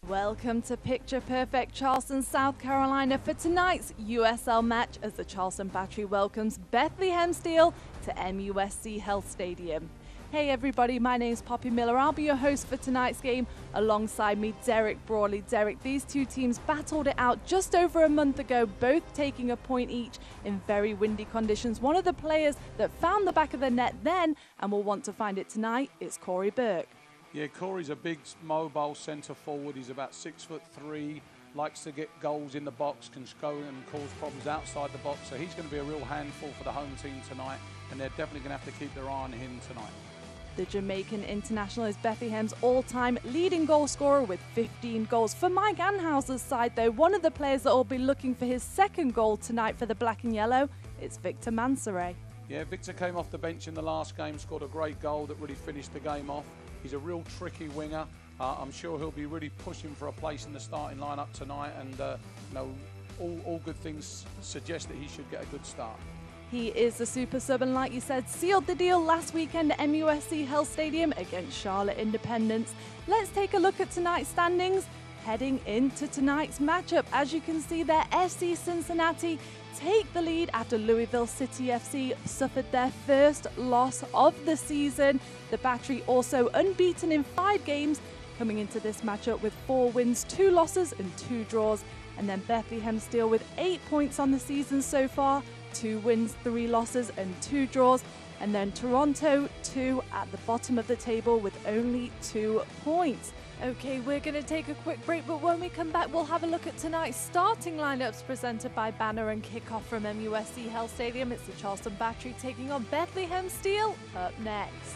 Welcome to Picture Perfect Charleston, South Carolina for tonight's USL match as the Charleston Battery welcomes Bethlehem Steel to MUSC Health Stadium. Hey everybody, my name's Poppy Miller. I'll be your host for tonight's game. Alongside me, Derek Brawley. Derek, these two teams battled it out just over a month ago, both taking a point each in very windy conditions. One of the players that found the back of the net then and will want to find it tonight is Corey Burke. Yeah, Corey's a big, mobile centre forward. He's about 6'3", likes to get goals in the box, can go and cause problems outside the box. So he's going to be a real handful for the home team tonight, and they're definitely going to have to keep their eye on him tonight. The Jamaican international is Bethlehem's all-time leading goal scorer with 15 goals. For Mike Anhauser's side, though, one of the players that will be looking for his second goal tonight for the black and yellow is Victor Mansoret. Yeah, Victor came off the bench in the last game, scored a great goal that really finished the game off. He's a real tricky winger. I'm sure he'll be really pushing for a place in the starting lineup tonight, and all good things suggest that he should get a good start. He is the super sub and, like you said, sealed the deal last weekend at MUSC Health Stadium against Charlotte Independence. Let's take a look at tonight's standings. Heading into tonight's matchup, as you can see there, FC Cincinnati take the lead after Louisville City FC suffered their first loss of the season. The Battery also unbeaten in 5 games, coming into this matchup with 4 wins, 2 losses and 2 draws. And then Bethlehem Steel with 8 points on the season so far, 2 wins, 3 losses and 2 draws. And then Toronto 2 at the bottom of the table with only 2 points. Okay, we're going to take a quick break, but when we come back, we'll have a look at tonight's starting lineups presented by Banner and kickoff from MUSC Health Stadium. It's the Charleston Battery taking on Bethlehem Steel up next.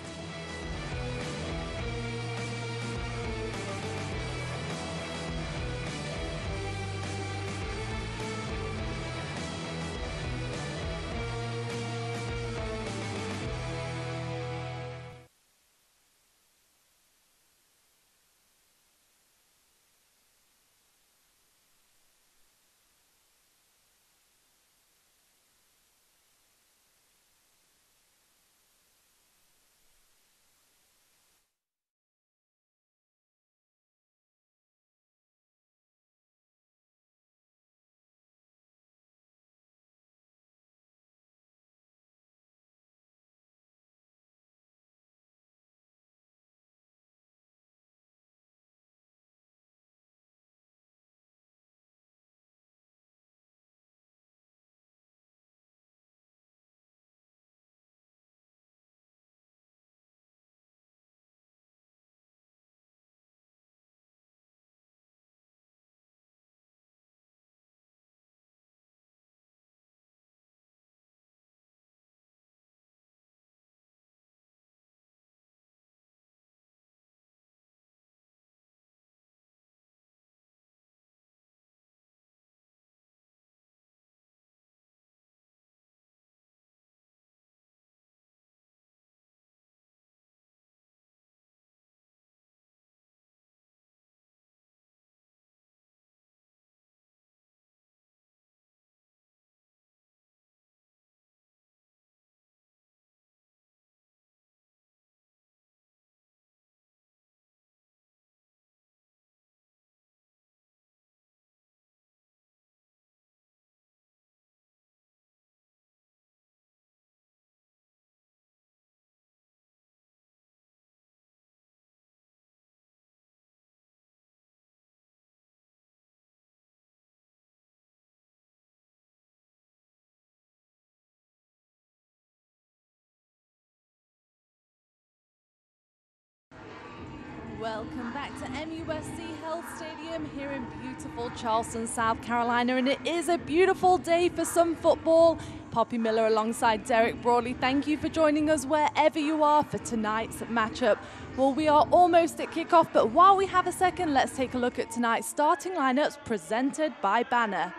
Welcome back to MUSC Health Stadium here in beautiful Charleston, South Carolina, and it is a beautiful day for some football. Poppy Miller alongside Derek Brawley, thank you for joining us wherever you are for tonight's matchup. Well, we are almost at kickoff, but while we have a second, let's take a look at tonight's starting lineups presented by Banner.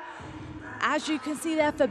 As you can see there for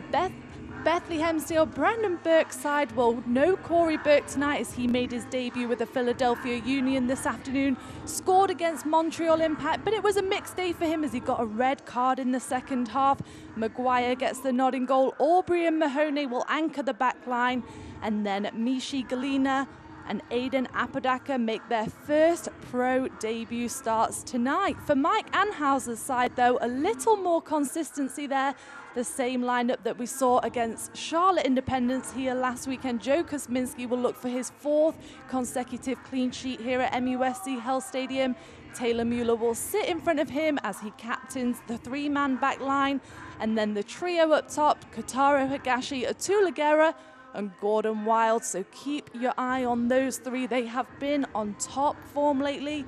Bethlehem Steel, Brandon Burke's side, well, no Corey Burke tonight as he made his debut with the Philadelphia Union this afternoon, scored against Montreal Impact, but it was a mixed day for him as he got a red card in the second half. Maguire gets the nod in goal. Aubrey and Mahoney will anchor the back line, and then Mishi Galina and Aiden Apodaca make their first pro debut starts tonight. For Mike Anhauser's side, though, a little more consistency there. The same lineup that we saw against Charlotte Independence here last weekend. Joe Kosminski will look for his 4th consecutive clean sheet here at MUSC Health Stadium. Taylor Mueller will sit in front of him as he captains the 3-man back line. And then the trio up top, Kotaro Higashi, Atula Guerra, and Gordon Wild. So keep your eye on those 3. They have been on top form lately.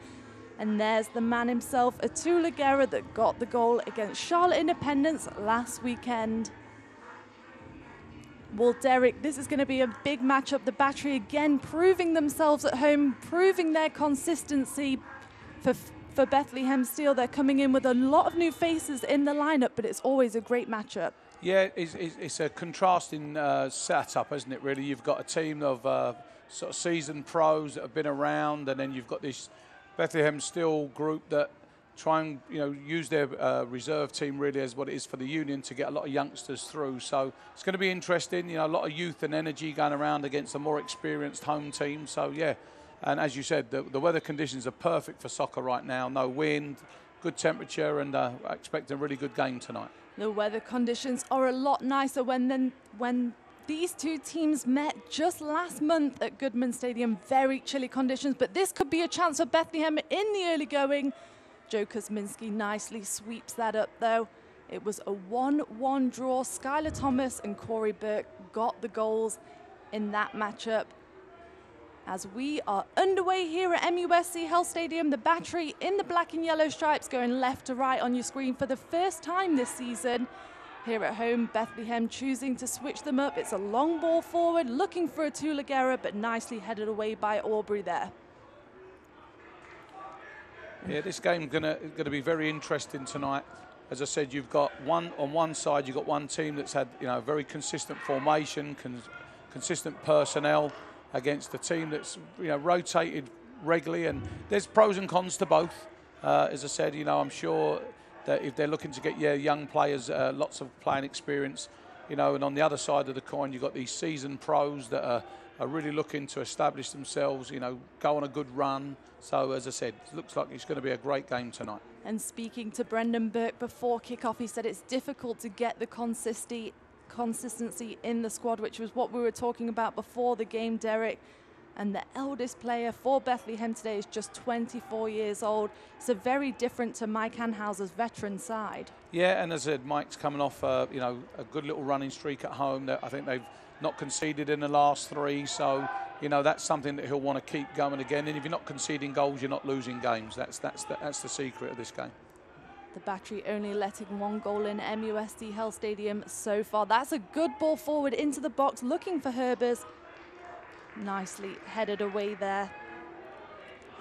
And there's the man himself, Atula Guerra, that got the goal against Charlotte Independence last weekend. Well, Derek, this is going to be a big matchup. The Battery again proving themselves at home, proving their consistency for Bethlehem Steel. They're coming in with a lot of new faces in the lineup, but it's always a great matchup. Yeah, it's a contrasting setup, isn't it, really? You've got a team of sort of seasoned pros that have been around, and then you've got this Bethlehem Steel group that try and use their reserve team really as what it is for the union to get a lot of youngsters through. So it's going to be interesting. A lot of youth and energy going around against a more experienced home team. So yeah, and as you said, the weather conditions are perfect for soccer right now. No wind, good temperature, and I expect a really good game tonight. The weather conditions are a lot nicer when these two teams met just last month at Goodman Stadium. Very chilly conditions, but this could be a chance for Bethlehem in the early going. Joe Kosminski nicely sweeps that up, though. It was a 1-1 draw. Skylar Thomas and Corey Burke got the goals in that matchup. As we are underway here at MUSC Health Stadium, the Battery in the black and yellow stripes going left to right on your screen for the first time this season. Here at home, Bethlehem choosing to switch them up. It's a long ball forward, looking for Atula Guerra, but nicely headed away by Aubrey there. Yeah, this game's gonna be very interesting tonight. As I said, you've got on one side, you've got one team that's had very consistent formation, consistent personnel against a team that's rotated regularly, and there's pros and cons to both. As I said, I'm sure that if they're looking to get young players lots of playing experience, and on the other side of the coin, you've got these seasoned pros that are really looking to establish themselves, go on a good run. So as I said, it looks like it's going to be a great game tonight. And speaking to Brendan Burke before kickoff, he said it's difficult to get the consistency in the squad, which was what we were talking about before the game, Derek. And the eldest player for Bethlehem today is just 24 years old. So very different to Mike Anhauser's veteran side. Yeah, and as I said, Mike's coming off a good little running streak at home. I think they've not conceded in the last 3, so that's something that he'll want to keep going again. And if you're not conceding goals, you're not losing games. That's the secret of this game. The Battery only letting 1 goal in MUSD Health Stadium so far. That's a good ball forward into the box, looking for Herbers. Nicely headed away there.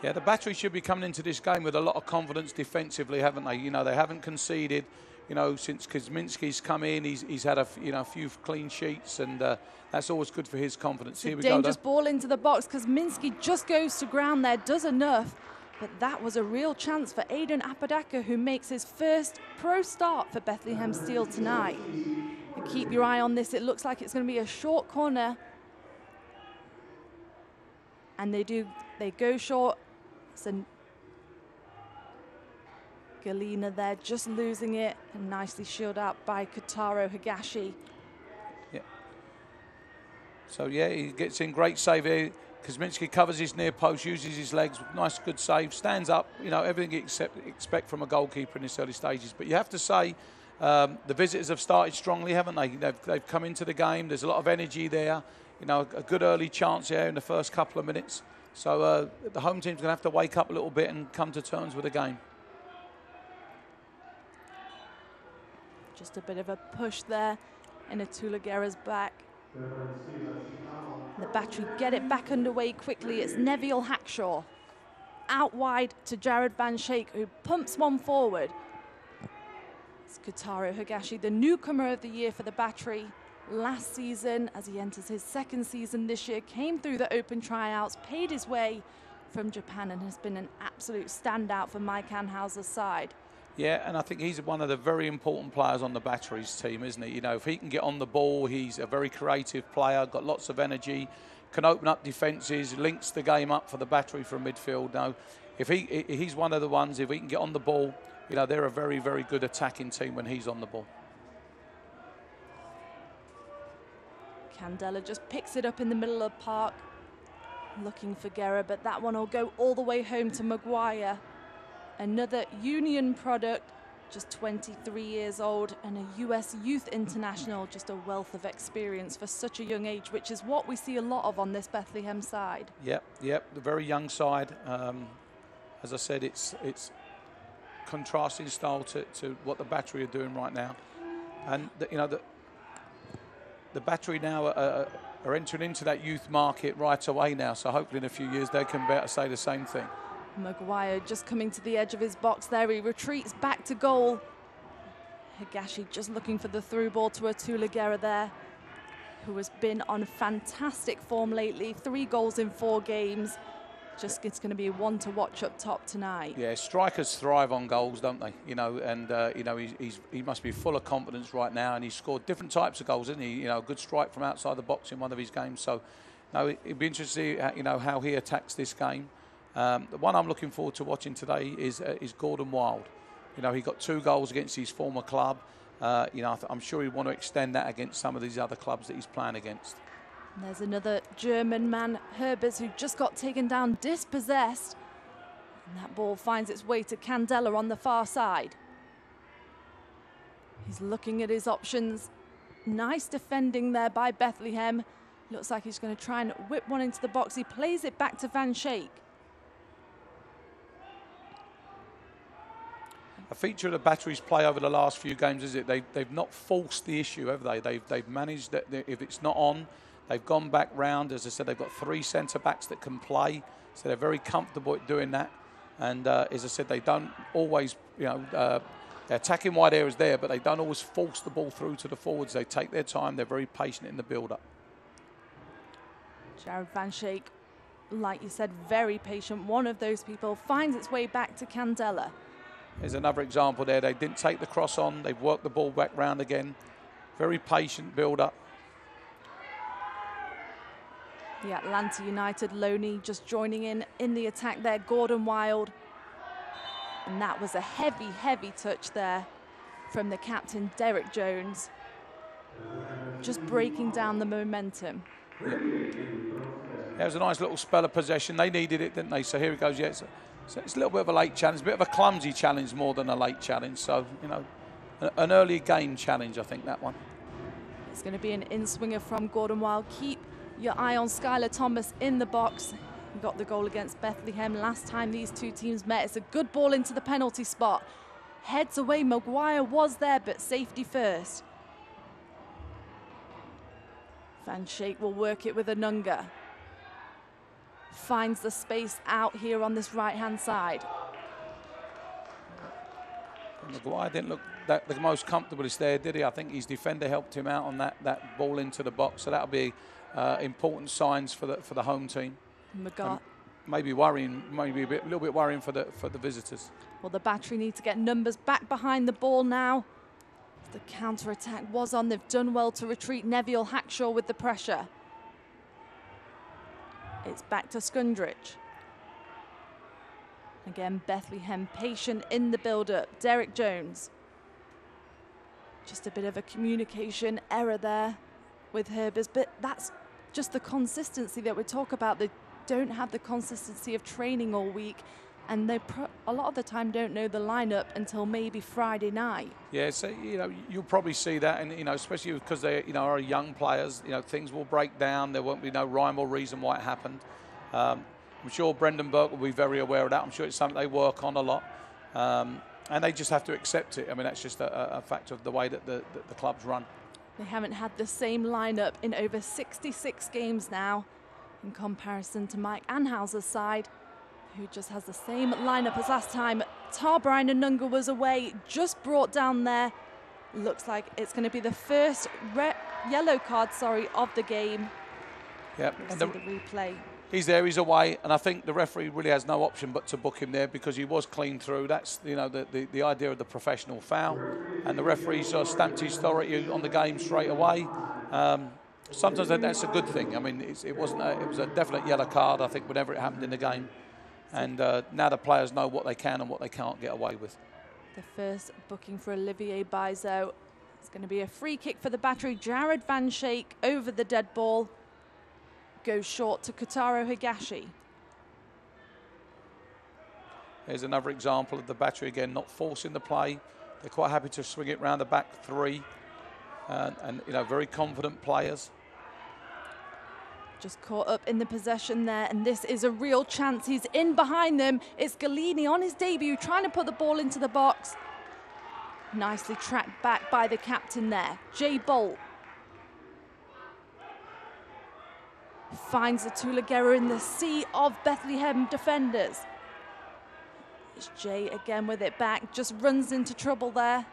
Yeah, the Battery should be coming into this game with a lot of confidence defensively, haven't they? They haven't conceded, since Kosminski's come in. He's had a few clean sheets, and that's always good for his confidence. Here we go. Dangerous ball into the box. Kosminski just goes to ground there, does enough. But that was a real chance for Aiden Apodaca, who makes his first pro start for Bethlehem Steel tonight. And keep your eye on this. It looks like it's going to be a short corner. And they go short. So Galena there just losing it, and nicely shielded out by Kotaro Higashi. Yeah. So yeah, he gets in, great save here. Kosminski covers his near post, uses his legs, nice good save, stands up, everything you expect from a goalkeeper in this early stages. But you have to say, the visitors have started strongly, haven't they? They've come into the game, there's a lot of energy there. A good early chance here in the first couple of minutes. So the home team's going to have to wake up a little bit and come to terms with the game. Just a bit of a push there in Atula Guerra's back. The Battery get it back underway quickly. It's Neville Hackshaw. Out wide to Jared Van Schaik, who pumps one forward. It's Kotaro Higashi, the newcomer of the year for the Battery. Last season, as he enters his 2nd season this year, came through the open tryouts, paid his way from Japan, and has been an absolute standout for Mike Anhauser's side. Yeah, and I think he's one of the very important players on the Battery's team, isn't he? If he can get on the ball, he's a very creative player, got lots of energy, can open up defences, links the game up for the Battery from midfield. No, if he's one of the ones, if he can get on the ball, you know, they're a very, very good attacking team when he's on the ball. Candela just picks it up in the middle of the park, looking for Guerra, but that one will go all the way home to Maguire. Another Union product, just 23 years old, and a US youth international, just a wealth of experience for such a young age, which is what we see a lot of on this Bethlehem side. Yep, the very young side. As I said, it's contrasting style to what the Battery are doing right now. And, you know, the Battery now are entering into that youth market right away now, so hopefully in a few years they can be able to say the same thing. Maguire just coming to the edge of his box there. He retreats back to goal. Higashi just looking for the through ball to Atula Guerra there, who has been on fantastic form lately. 3 goals in 4 games. Just it's going to be one to watch up top tonight. Yeah, strikers thrive on goals, don't they? You know, and you know, he must be full of confidence right now, and he's scored different types of goals, isn't he? You know, a good strike from outside the box in one of his games. So, no, it'd be interesting to see, you know, how he attacks this game. The one I'm looking forward to watching today is Gordon Wilde. You know, he got 2 goals against his former club. You know, I'm sure he'd want to extend that against some of these other clubs that he's playing against. And there's another German man, Herbers, who just got taken down, dispossessed. And that ball finds its way to Candela on the far side. He's looking at his options. Nice defending there by Bethlehem. Looks like he's going to try and whip one into the box. He plays it back to Van Schaik. A feature of the Battery's play over the last few games is they've not forced the issue, have they? They've managed that if it's not on, they've gone back round. As I said, they've got 3 centre-backs that can play, so they're very comfortable at doing that. And as I said, they don't always, you know, the attacking wide areas there, but they don't always force the ball through to the forwards. They take their time. They're very patient in the build-up. Jared Van Schaik, like you said, very patient. One of those people finds its way back to Candela. There's another example there. They didn't take the cross on. They've worked the ball back round again. Very patient build-up. The Atlanta United Loney just joining in the attack there. Gordon Wilde. And that was a heavy, heavy touch there from the captain, Derek Jones. Just breaking down the momentum. Yeah. It was a nice little spell of possession. They needed it, didn't they? So here it goes. Yeah, so it's a little bit of a late challenge, a bit of a clumsy challenge more than a late challenge. So, you know, an early game challenge, I think, that one. It's going to be an in-swinger from Gordon Wilde. Keep your eye on Skylar Thomas in the box. He got the goal against Bethlehem last time these two teams met. It's a good ball into the penalty spot. Heads away. Maguire was there, but safety first. Van Schaik will work it with Anunga. Finds the space out here on this right-hand side. Maguire didn't look the most comfortablest there, did he? I think his defender helped him out on that ball into the box. So that'll be important signs for the home team. Maybe worrying, maybe a little bit worrying for the visitors. Well, the Battery need to get numbers back behind the ball now. The counter-attack was on. They've done well to retreat. Neville Hackshaw with the pressure. It's back to Skundrich. Again, Bethlehem patient in the build-up. Derek Jones. Just a bit of a communication error there with Herbers, but that's just the consistency that we talk about. They don't have the consistency of training all week, and they a lot of the time don't know the lineup until maybe Friday night. Yeah, so you know you'll probably see that, and you know especially because they are young players. You know things will break down. There won't be no rhyme or reason why it happened. I'm sure Brendan Burke will be very aware of that. I'm sure it's something they work on a lot, and they just have to accept it. I mean that's just a fact of the way that the clubs run. They haven't had the same lineup in over 66 games now, in comparison to Mike Anhauser's side, who just has the same lineup as last time. Brian Anunga was away, just brought down there. Looks like it's going to be the first yellow card, of the game. Yep, and the replay. He's there, he's away, and I think the referee really has no option but to book him there because he was clean through. That's the idea of the professional foul, and the referee sort of stamped his authority on the game straight away. Sometimes that's a good thing. I mean, it was a definite yellow card, I think, whenever it happened in the game. And now the players know what they can and what they can't get away with. The first booking for Olivier Bizot. It's going to be a free kick for the Battery. Jared Van Schaik over the dead ball. Goes short to Kotaro Higashi. Here's another example of the Battery again not forcing the play. They're quite happy to swing it round the back three. And you know, very confident players. Just caught up in the possession there, and this is a real chance. He's in behind them. It's Galini on his debut, trying to put the ball into the box. Nicely tracked back by the captain there. Jay Bolt finds the Tulaguera in the sea of Bethlehem defenders. It's Jay again with it back, just runs into trouble there.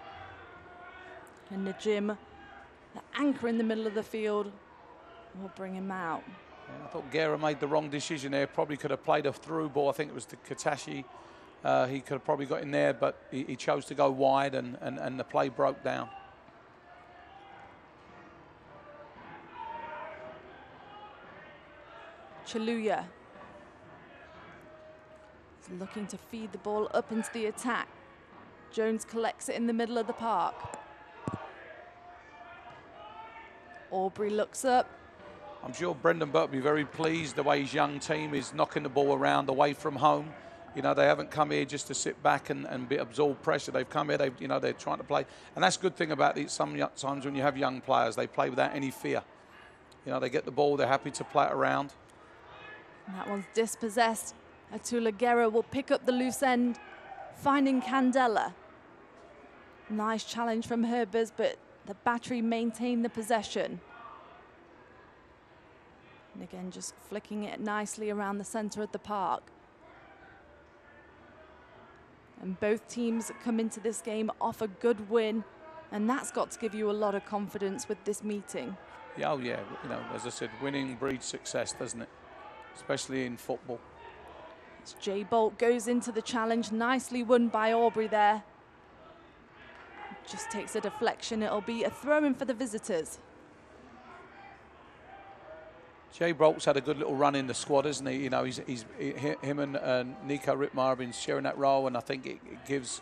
And Najim, the anchor in the middle of the field, will bring him out. Yeah, I thought Guerra made the wrong decision there. Probably could have played a through ball. I think it was to Katashi. He could have probably got in there, but he chose to go wide, and the play broke down. Chaluya is looking to feed the ball up into the attack. Jones collects it in the middle of the park. Aubrey looks up. I'm sure Brendan Burke will be very pleased the way his young team is knocking the ball around away from home. You know, they haven't come here just to sit back and absorb pressure. They've come here, they're trying to play. And that's a good thing about these. Sometimes when you have young players, they play without any fear. You know, they get the ball, they're happy to play it around. And that one's dispossessed. Atula Guerra will pick up the loose end, finding Candela. Nice challenge from Herbers, but the Battery maintain the possession. And again, just flicking it nicely around the center of the park. And both teams come into this game off a good win, and that's got to give you a lot of confidence with this meeting. Yeah, oh yeah, you know, as I said, winning breeds success, doesn't it? Especially in football. As Jay Bolt goes into the challenge, nicely won by Aubrey there. Just takes a deflection. It'll be a throw-in for the visitors. Jay Bolt's had a good little run in the squad, hasn't he? You know, him and Nico Rittmeyer have been sharing that role, and I think it gives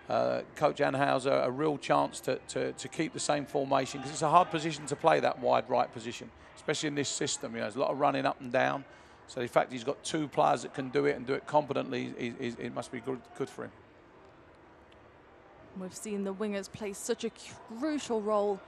Coach Anhauser a real chance to keep the same formation, because it's a hard position to play, that wide right position, especially in this system. You know, there's a lot of running up and down. So the fact he's got two players that can do it and do it competently, it must be good for him. We've seen the wingers play such a crucial role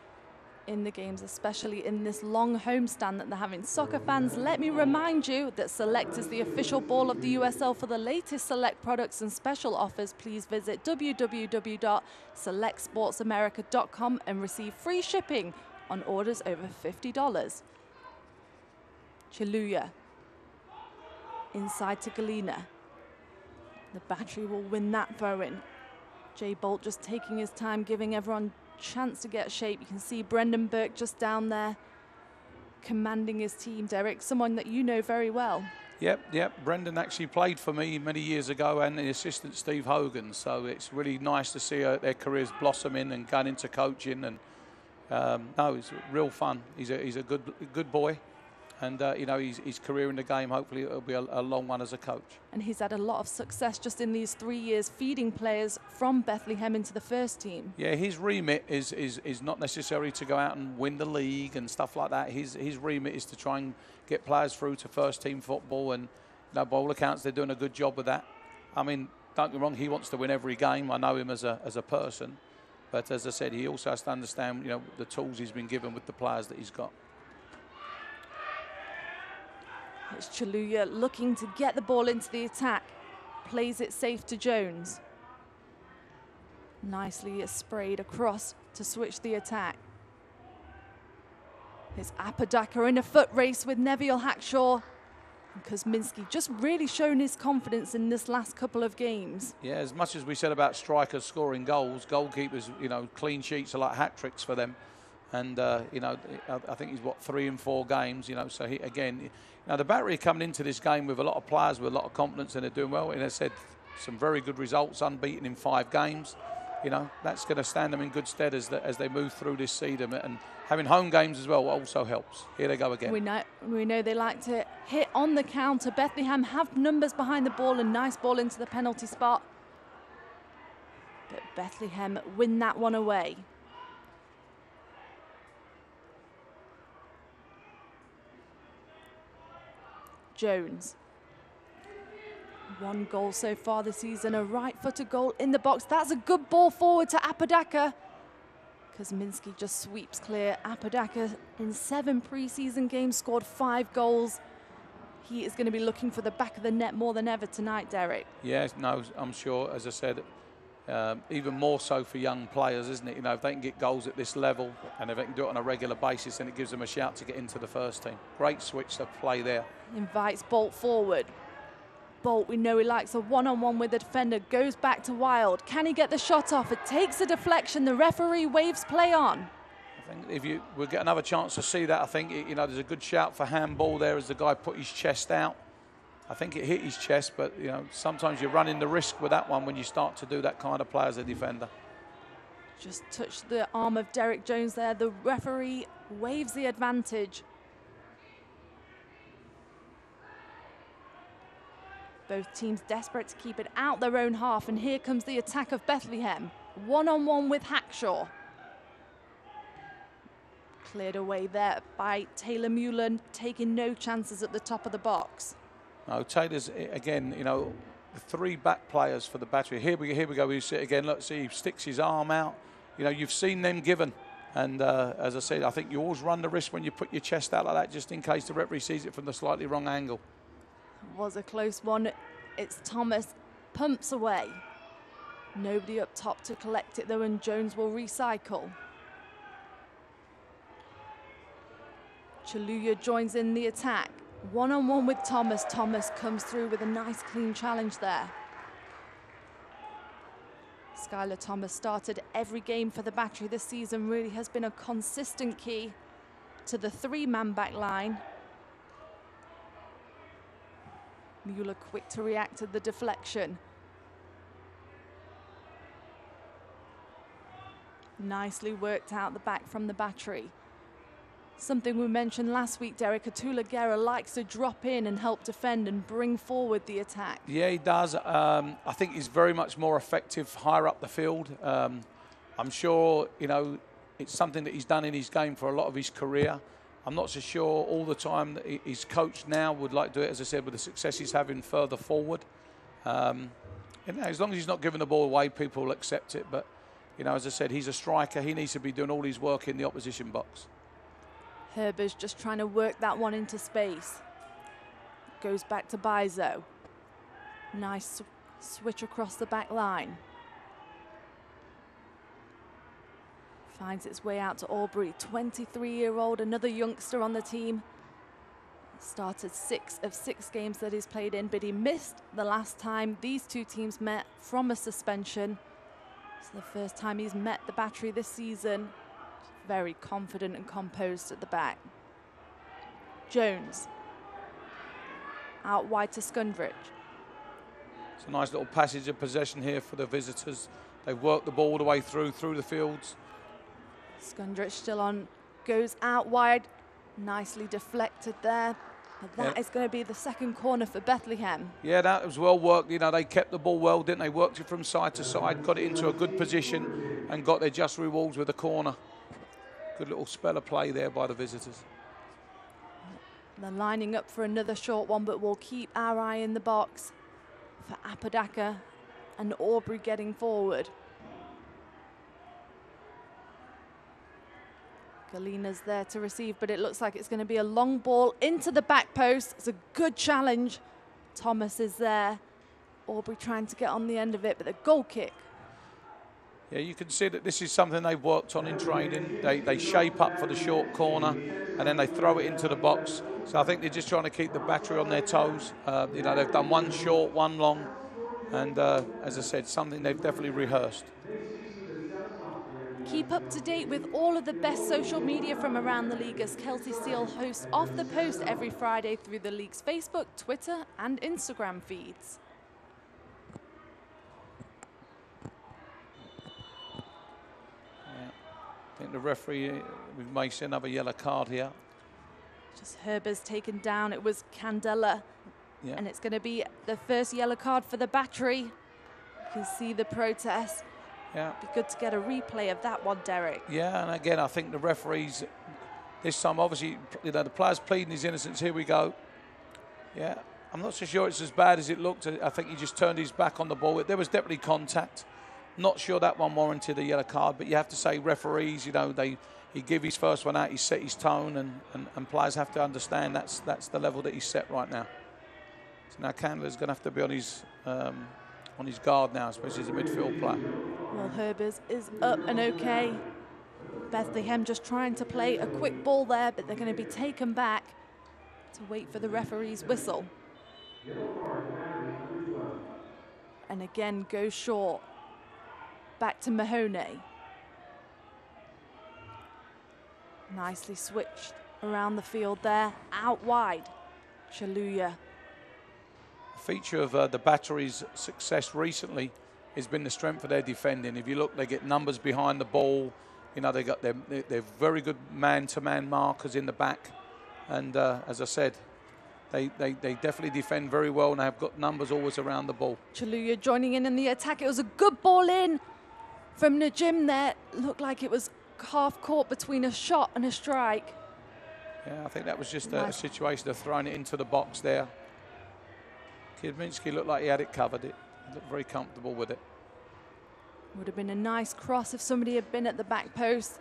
in the games, especially in this long homestand that they're having. Soccer fans, let me remind you that Select is the official ball of the USL. For the latest Select products and special offers, please visit www.selectsportsamerica.com and receive free shipping on orders over $50. Chaluya inside to Galina. The Battery will win that throw-in. Jay Bolt just taking his time, giving everyone a chance to get shape. You can see Brendan Burke just down there commanding his team. Derek, someone that you know very well. Yep. Brendan actually played for me many years ago, and the assistant Steve Hogan. So it's really nice to see their careers blossoming and going into coaching. And no, it's real fun. He's a good boy. And, you know, his career in the game, hopefully it'll be a long one as a coach. And he's had a lot of success just in these 3 years, feeding players from Bethlehem into the first team. Yeah, his remit is not necessarily to go out and win the league and stuff like that. His remit is to try and get players through to first-team football. And, you know, by all accounts, they're doing a good job with that. I mean, don't get me wrong, he wants to win every game. I know him as a person. But as I said, he also has to understand, you know, the tools he's been given with the players that he's got. It's Chaluya looking to get the ball into the attack. Plays it safe to Jones. Nicely sprayed across to switch the attack. It's Apodaca in a foot race with Neville Hackshaw. And Kuzminski just really shown his confidence in this last couple of games. Yeah, as much as we said about strikers scoring goals, goalkeepers, you know, clean sheets are like hat tricks for them. And, you know, I think he's, 3 in 4 games, you know, so he, again, now the Battery coming into this game with a lot of players with a lot of confidence, and they're doing well. And as I said, some very good results, unbeaten in 5 games. you know, that's going to stand them in good stead as they move through this season. And having home games as well also helps. Here they go again. We know they like to hit on the counter. Bethlehem have numbers behind the ball, and nice ball into the penalty spot. But Bethlehem win that one away. Jones. 1 goal so far this season, a right-footed goal in the box. That's a good ball forward to Apodaca. Kosminski just sweeps clear. Apodaca in 7 preseason games scored 5 goals. He is going to be looking for the back of the net more than ever tonight, Derek. Yes, no, I'm sure, as I said, even more so for young players, isn't it? You know, if they can get goals at this level and if they can do it on a regular basis, then it gives them a shout to get into the first team. Great switch to play there. Invites Bolt forward. Bolt, we know he likes a one-on-one with the defender, goes back to Wild. Can he get the shot off? It takes a deflection. The referee waves play on. I think we'll get another chance to see that. I think, you know, there's a good shout for handball there as the guy put his chest out. I think it hit his chest, but, you know, sometimes you're running the risk with that one when you start to do that kind of play as a defender. Just touched the arm of Derek Jones there. The referee waves the advantage. Both teams desperate to keep it out their own half, and here comes the attack of Bethlehem. One-on-one with Hackshaw. Cleared away there by Taylor Mulan, taking no chances at the top of the box. No, Taylor's, again, you know, the 3 back players for the Battery. Here we go, we see it again. Look, see, he sticks his arm out. You know, you've seen them given. And as I said, I think you always run the risk when you put your chest out like that, just in case the referee sees it from the slightly wrong angle. Was a close one. It's Thomas, pumps away. Nobody up top to collect it though, and Jones will recycle. Chaluya joins in the attack. One-on-one with Thomas. Thomas comes through with a nice clean challenge there. Skylar Thomas started every game for the Battery this season, really has been a consistent key to the 3-man back line. Mueller quick to react to the deflection. Nicely worked out the back from the Battery. Something we mentioned last week, Derek, Atula Guerra likes to drop in and help defend and bring forward the attack. Yeah, he does. I think he's very much more effective higher up the field. I'm sure, you know, it's something that he's done in his game for a lot of his career. I'm not so sure all the time that his coach now would like to do it, as I said, with the success he's having further forward. You know, as long as he's not giving the ball away, people will accept it. But, you know, as I said, he's a striker. He needs to be doing all his work in the opposition box. Herber's just trying to work that one into space. Goes back to Bizo. Nice switch across the back line. Finds its way out to Aubrey, 23-year-old, another youngster on the team. Started 6 of 6 games that he's played in, but he missed the last time these 2 teams met from a suspension. It's the first time he's met the Battery this season. Very confident and composed at the back. Jones. Out wide to Skundrich. It's a nice little passage of possession here for the visitors. They've worked the ball all the way through the fields. Skundrich still on, goes out wide, nicely deflected there. But that is going to be the second corner for Bethlehem. Yeah, that was well worked. You know, they kept the ball well, didn't they? Worked it from side to side, got it into a good position and got their just rewards with the corner. Good little spell of play there by the visitors. They're lining up for another short one, but we'll keep our eye in the box for Apodaca and Aubrey getting forward. Galina's there to receive, but it looks like it's going to be a long ball into the back post. It's a good challenge. Thomas is there. Aubrey trying to get on the end of it, but the goal kick. Yeah, you can see that this is something they've worked on in training. They shape up for the short corner, and then they throw it into the box. So I think they're just trying to keep the Battery on their toes. You know, they've done one short, one long, and as I said, something they've definitely rehearsed. Keep up to date with all of the best social media from around the league as Kelsey Steele hosts Off the Post every Friday through the league's Facebook, Twitter and Instagram feeds. the referee, we may see another yellow card here. Just Herbers taken down. It was Candela. Yeah. And it's going to be the first yellow card for the Battery. You can see the protest. Yeah. Be good to get a replay of that one, Derek. Yeah, and again, I think the referees this time, obviously, you know, the player's pleading his innocence. Here we go. Yeah, I'm not so sure it's as bad as it looked. I think he just turned his back on the ball. There was definitely contact. Not sure that one warranted a yellow card, but you have to say referees, you know, he give his first one out, he set his tone, and players have to understand that's the level that he's set right now. So now Candler's going to have to be on his guard now, especially as a midfield player. Well, Herbers is up and okay. Bethlehem just trying to play a quick ball there, but they're going to be taken back to wait for the referee's whistle. And again, go short. Back to Mahoney. Nicely switched around the field there. Out wide. Chaluya. A feature of the Battery's success recently has been the strength of their defending. If you look, they get numbers behind the ball. You know, they're very good man-to-man markers in the back. And as I said, they definitely defend very well, and they've got numbers always around the ball. Chaluya joining in the attack. It was a good ball in from Najim there. Looked like it was half caught between a shot and a strike. Yeah, I think that was just a situation of throwing it into the box there. Kidminski looked like he had it covered. He looked very comfortable with it. Would have been a nice cross if somebody had been at the back post.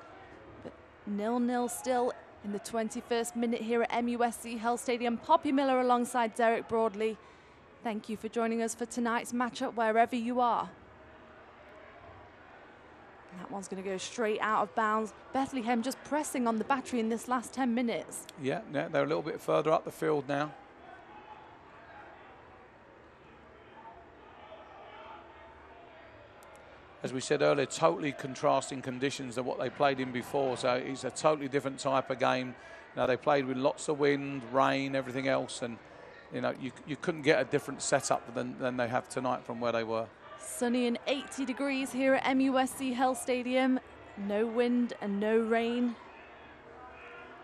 But 0-0 still in the 21st minute here at MUSC Health Stadium. Poppy Miller alongside Derek Broadley. Thank you for joining us for tonight's matchup wherever you are. And that one's going to go straight out of bounds. Bethlehem just pressing on the Battery in this last 10 minutes. Yeah, they're a little bit further up the field now. As we said earlier, totally contrasting conditions than what they played in before. So it's a totally different type of game. Now they played with lots of wind, rain, everything else, and you know you couldn't get a different setup than they have tonight from where they were. Sunny and 80 degrees here at MUSC Health Stadium. No wind and no rain.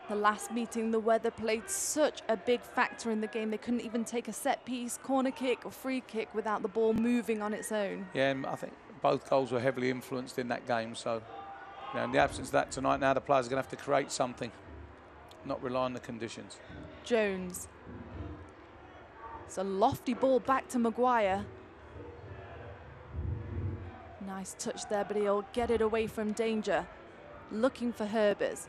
The last meeting, the weather played such a big factor in the game. They couldn't even take a set piece, corner kick or free kick without the ball moving on its own. Yeah, and I think both goals were heavily influenced in that game. So, you know, in the absence of that tonight, now the players are going to have to create something, not rely on the conditions. Jones. It's a lofty ball back to Maguire. Nice touch there, but he'll get it away from danger. Looking for Herbers.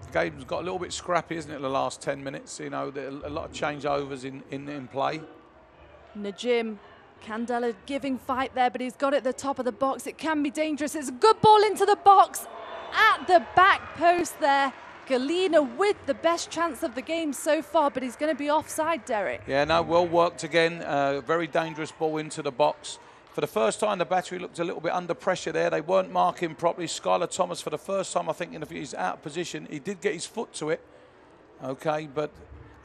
The game's got a little bit scrappy, isn't it, the last 10 minutes? You know, a lot of changeovers in play. Najim, Candela giving fight there, but he's got it at the top of the box. It can be dangerous. It's a good ball into the box at the back post there. Galina with the best chance of the game so far, but he's going to be offside, Derek. Yeah, no, well worked again. Very dangerous ball into the box. For the first time, the Battery looked a little bit under pressure there. They weren't marking properly. Skylar Thomas, for the first time, I think, he's out of position. He did get his foot to it, okay, but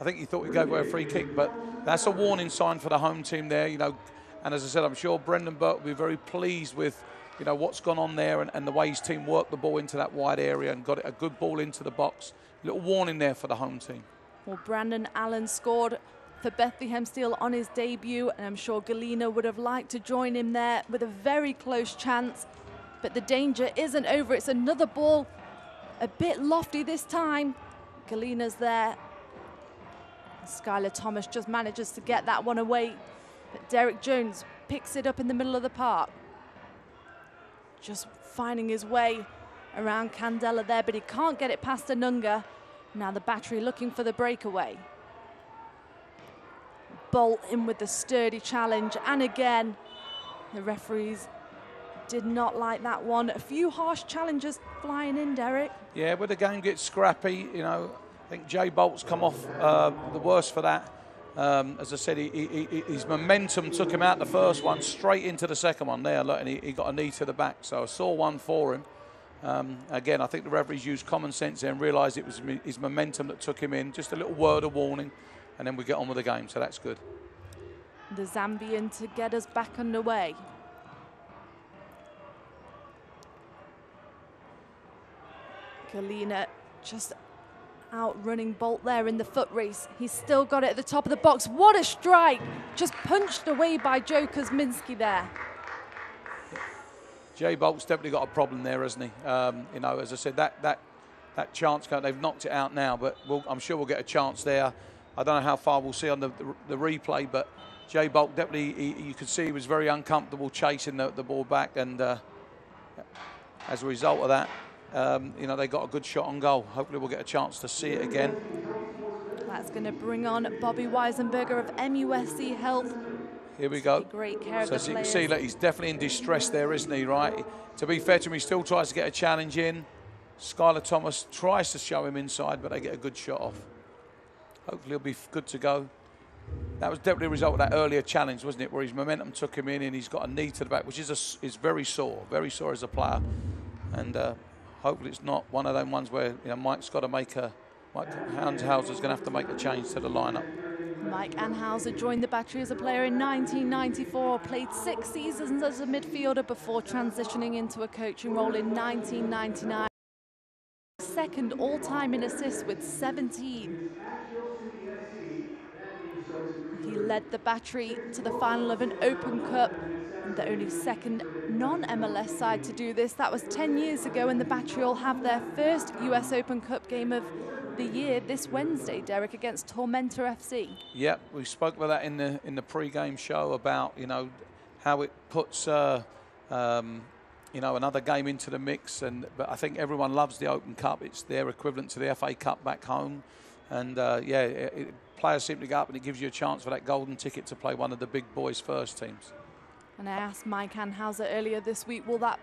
I think he thought he gave away a free kick. But that's a warning sign for the home team there, you know. And as I said, I'm sure Brendan Burke will be very pleased with, you know, what's gone on there and the way his team worked the ball into that wide area and got it a good ball into the box. A little warning there for the home team. Well, Brandon Allen scored for Bethlehem Steel on his debut, and I'm sure Galina would have liked to join him there with a very close chance. But the danger isn't over. It's another ball, a bit lofty this time. Galina's there. Skylar Thomas just manages to get that one away. But Derek Jones picks it up in the middle of the park. Just finding his way around Candela there, but he can't get it past Anunga. Now the Battery looking for the breakaway. Bolt in with the sturdy challenge, and again, the referees did not like that one. A few harsh challenges flying in, Derek. Yeah, when the game gets scrappy, you know, I think Jay Bolt's come off the worst for that. As I said, his momentum took him out the first one, straight into the second one there, look, and he got a knee to the back, so I saw one for him. Again, I think the referees used common sense there and realised it was his momentum that took him in. Just a little word of warning, and then we get on with the game, so that's good. the Zambian to get us back underway. Galina just outrunning Bolt there in the foot race. He's still got it at the top of the box. What a strike! Just punched away by Joe Kuzminski there. Jay Bolt's definitely got a problem there, hasn't he? You know, as I said, that chance, they've knocked it out now, but I'm sure we'll get a chance there. I don't know how far we'll see on the replay, but Jay Bolt definitely, you could see he was very uncomfortable chasing the ball back, and as a result of that, you know, they got a good shot on goal. Hopefully we'll get a chance to see it again. That's going to bring on Bobby Weisenberger of MUSC Health. Here we go. Great care of the as you can players. see, look, he's definitely in distress there, isn't he, right? To be fair to him, he still tries to get a challenge in. Skylar Thomas tries to show him inside, but they get a good shot off. Hopefully he'll be good to go. That was definitely a result of that earlier challenge, wasn't it, where his momentum took him in and he's got a knee to the back, which is very sore as a player. And hopefully it's not one of them ones where, you know, Mike Anhauser's going to have to make a change to the lineup. Mike Anhauser joined the Battery as a player in 1994, played 6 seasons as a midfielder before transitioning into a coaching role in 1999. Second all-time in assists with 17. He led the Battery to the final of an Open Cup, and the only second non-MLS side to do this. That was 10 years ago, and the Battery will have their first US Open Cup game of the year this Wednesday, Derek, against Tormentor FC. Yep, we spoke about that in the pre-game show about, you know, how it puts you know, another game into the mix, but I think everyone loves the Open Cup. It's their equivalent to the FA Cup back home, and yeah, players seem to go up, and it gives you a chance for that golden ticket to play one of the big boys' first teams. And I asked Mike Anhauser earlier this week, will that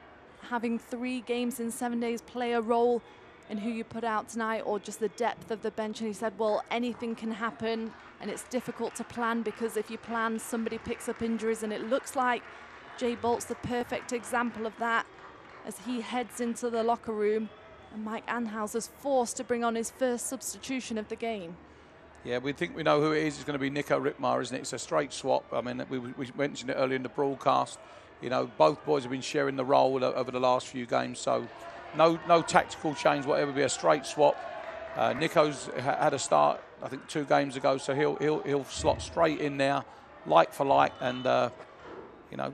having 3 games in 7 days play a role in who you put out tonight, or just the depth of the bench? And he said, well, anything can happen, and it's difficult to plan, because if you plan, somebody picks up injuries, and it looks like Jay Bolt's the perfect example of that as he heads into the locker room, and Mike Anhauser's forced to bring on his first substitution of the game. Yeah, we think we know who it is. It's going to be Nico Rickmar, isn't it? It's a straight swap. I mean, we mentioned it earlier in the broadcast. You know, both boys have been sharing the role over the last few games, so no tactical change, whatever, be a straight swap. Nico's had a start, I think, 2 games ago, so he'll slot straight in there, like for like, and you know,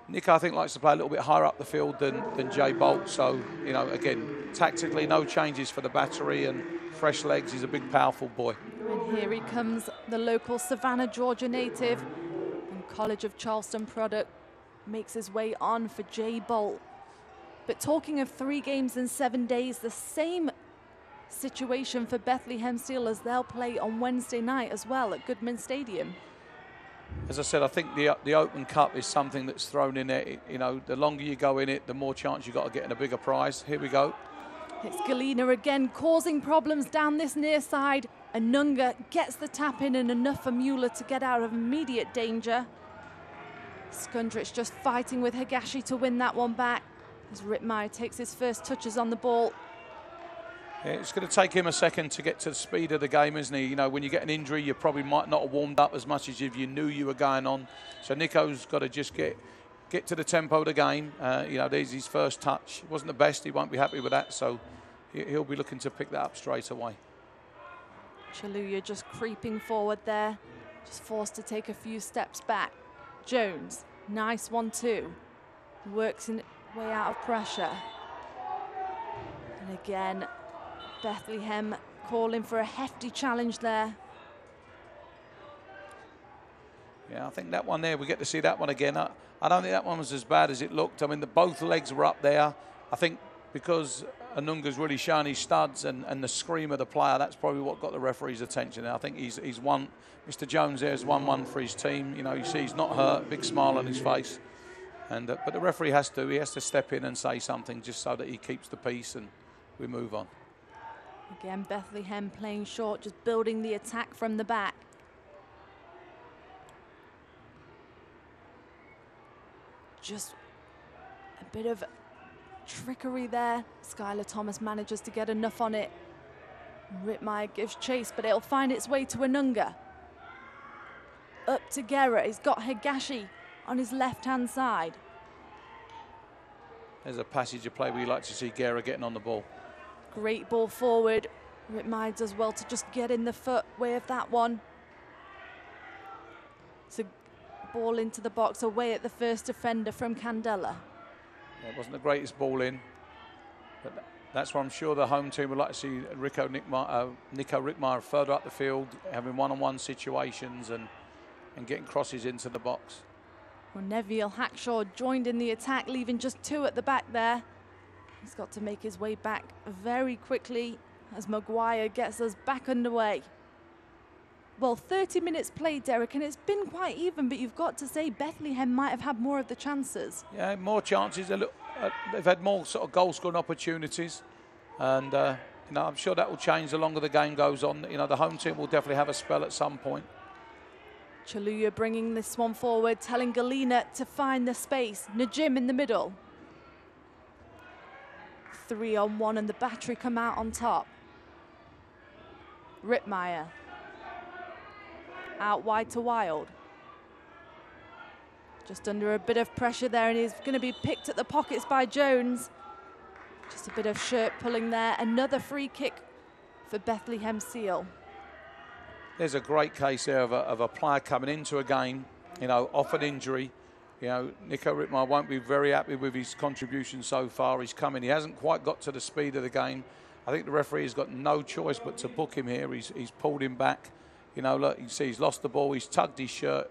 Nico, I think, likes to play a little bit higher up the field than Jay Bolt. So, you know, again, tactically, no changes for the Battery, and fresh legs. He's a big, powerful boy. And here he comes, the local Savannah, Georgia native and College of Charleston product, makes his way on for Jay Bolt. But talking of 3 games in 7 days, the same situation for Bethlehem Steelers. They'll play on Wednesday night as well at Goodman Stadium. As I said, I think the Open Cup is something that's thrown in there. You know, the longer you go in it, the more chance you've got of getting a bigger prize. Here we go. It's Galina again, causing problems down this near side. Anunga gets the tap in, and enough for Mueller to get out of immediate danger. Skundrich just fighting with Higashi to win that one back, as Rittmeyer takes his first touches on the ball. Yeah, it's going to take him a second to get to the speed of the game, isn't he? You know, when you get an injury, you probably might not have warmed up as much as if you knew you were going on. So Nico's got to just get to the tempo of the game. You know, there's his first touch. It wasn't the best. He won't be happy with that. So he'll be looking to pick that up straight away. Chaluya just creeping forward there, just forced to take a few steps back. Jones, nice 1-2. Works his way out of pressure. And again, Bethlehem calling for a hefty challenge there. Yeah, I think that one there, we get to see that one again. I don't think that one was as bad as it looked. I mean, both legs were up there. I think because Anunga's really shown his studs and the scream of the player, that's probably what got the referee's attention. And I think he's won. Mr. Jones there has won one for his team. You know, you see he's not hurt, big smile on his face. And but the referee has to step in and say something just so that he keeps the peace and we move on. Again, Bethlehem playing short, just building the attack from the back. Just a bit of trickery there. Skylar Thomas manages to get enough on it. Rittmeyer gives chase, but it'll find its way to Anunga. up to Guerra. He's got Higashi on his left-hand side. There's a passage of play where you like to see Guerra getting on the ball. Great ball forward. Rittmeyer does well to just get in the footway of that one. It's a ball into the box, away at the first defender from Candela. Yeah, it wasn't the greatest ball in, but that's where I'm sure the home team would like to see Nico Rittmeyer further up the field, having one-on-one situations and getting crosses into the box. Well, Neville Hackshaw joined in the attack, leaving just 2 at the back there. He's got to make his way back very quickly as Maguire gets us back underway. Well, 30 minutes played, Derek, and it's been quite even, but you've got to say Bethlehem might have had more of the chances. Yeah, more chances. They've had more sort of goal-scoring opportunities, and you know, I'm sure that will change the longer the game goes on. You know, the home team will definitely have a spell at some point. Chaluya bringing this one forward, telling Galina to find the space. Najim in the middle. 3-on-1, and the Battery come out on top. Rittmeyer. Out wide to Wild. Just under a bit of pressure there, and he's going to be picked at the pockets by Jones. Just a bit of shirt pulling there. Another free kick for Bethlehem Seal. There's a great case there of a player coming into a game, you know, off an injury. You know, Nico Rittmeyer won't be very happy with his contribution so far. He's come in, he hasn't quite got to the speed of the game. I think the referee has got no choice but to book him here. He's pulled him back. You know, look, you see he's lost the ball, he's tugged his shirt.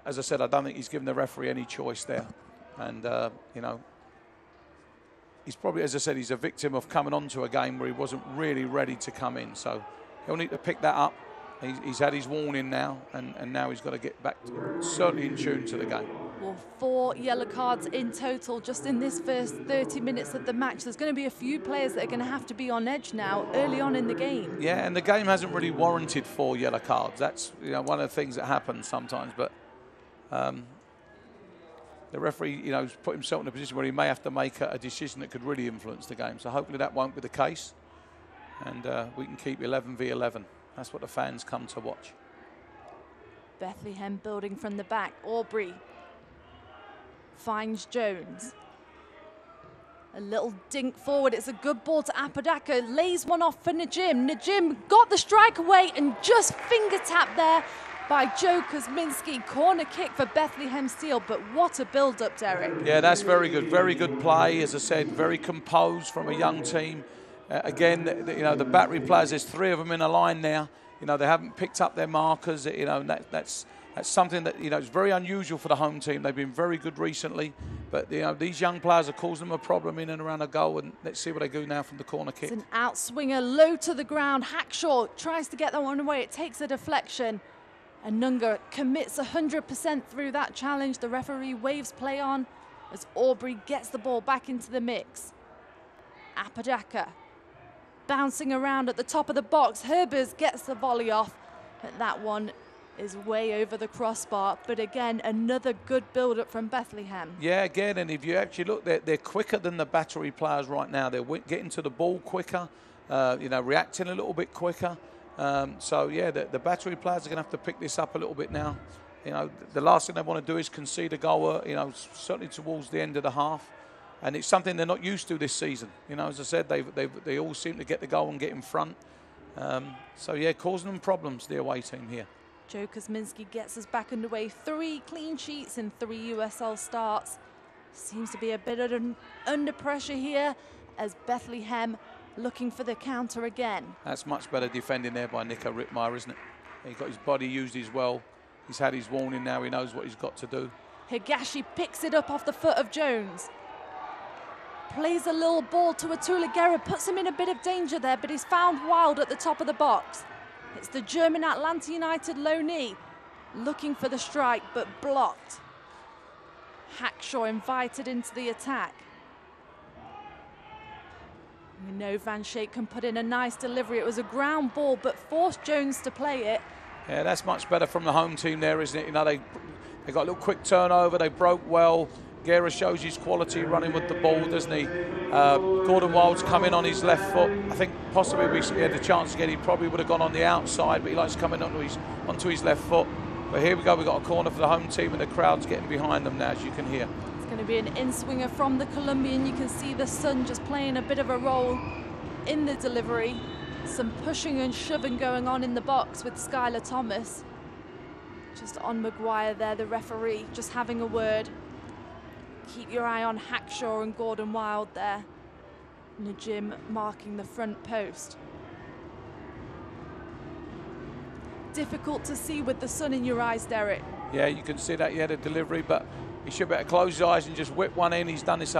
As I said, I don't think he's given the referee any choice there. And, you know, he's probably, as I said, he's a victim of coming onto a game where he wasn't really ready to come in. So he'll need to pick that up. He's had his warning now, and now he's got to get back certainly in tune to the game. Well, 4 yellow cards in total just in this first 30 minutes of the match. There's going to be a few players that are going to have to be on edge now early on in the game. Yeah, and the game hasn't really warranted 4 yellow cards. That's, you know, one of the things that happens sometimes. But the referee, you know, has put himself in a position where he may have to make a decision that could really influence the game. So hopefully that won't be the case, and we can keep 11 v 11. That's what the fans come to watch. Bethlehem building from the back. Aubrey finds Jones. A little dink forward. It's a good ball to Apodaca. Lays one off for Najim. Najim got the strike away and just finger tapped there by Joe Kuzminski. Corner kick for Bethlehem Steel, but what a build-up, Derek. Yeah, that's very good. Very good play. As I said, very composed from a young team. Again, you know, the Battery players, there's 3 of them in a line now. You know, they haven't picked up their markers. You know, that's something that, you know, is very unusual for the home team. They've been very good recently. But, you know, these young players are causing them a problem in and around a goal. And let's see what they do now from the corner kick. It's an outswinger, low to the ground. Hackshaw tries to get that one away. It takes a deflection. And Nunga commits 100% through that challenge. The referee waves play on as Aubrey gets the ball back into the mix. Apodaca bouncing around at the top of the box. Herbers gets the volley off, but that one is way over the crossbar. But again, another good build-up from Bethlehem. Yeah, again, and if you actually look, they're quicker than the Battery players right now. They're getting to the ball quicker, you know, reacting a little bit quicker. So, yeah, the Battery players are going to have to pick this up a little bit now. You know, the last thing they want to do is concede a goal, you know, certainly towards the end of the half. And it's something they're not used to this season. You know, as I said, they all seem to get the goal and get in front. So, yeah, causing them problems, the away team here. Joe Kuzminski gets us back underway. 3 clean sheets in 3 USL starts. Seems to be a bit under pressure here as Bethlehem looking for the counter again. That's much better defending there by Nico Rittmeyer, isn't it? He got his body used as well. He's had his warning now. He knows what he's got to do. Higashi picks it up off the foot of Jones. Plays a little ball to Atula Guerra, puts him in a bit of danger there, but he's found Wild at the top of the box. It's the German Atlanta United loanee looking for the strike, but blocked. Hackshaw invited into the attack. We know Van Schaik can put in a nice delivery. It was a ground ball, but forced Jones to play it. Yeah, that's much better from the home team there, isn't it? You know, they got a little quick turnover. They broke well. Guerra shows his quality running with the ball, doesn't he? Gordon Wild's come in on his left foot. I think possibly we had a chance to get, he probably would have gone on the outside, but he likes coming onto his left foot. But here we go, we've got a corner for the home team and the crowd's getting behind them now, as you can hear. It's going to be an in-swinger from the Colombian. You can see the sun just playing a bit of a role in the delivery. Some pushing and shoving going on in the box with Skylar Thomas. Just on Maguire there, the referee, just having a word. Keep your eye on Hackshaw and Gordon Wild there. Najim marking the front post. Difficult to see with the sun in your eyes, Derek. Yeah, you can see that he had a delivery, but he should better close his eyes and just whip one in. He's done this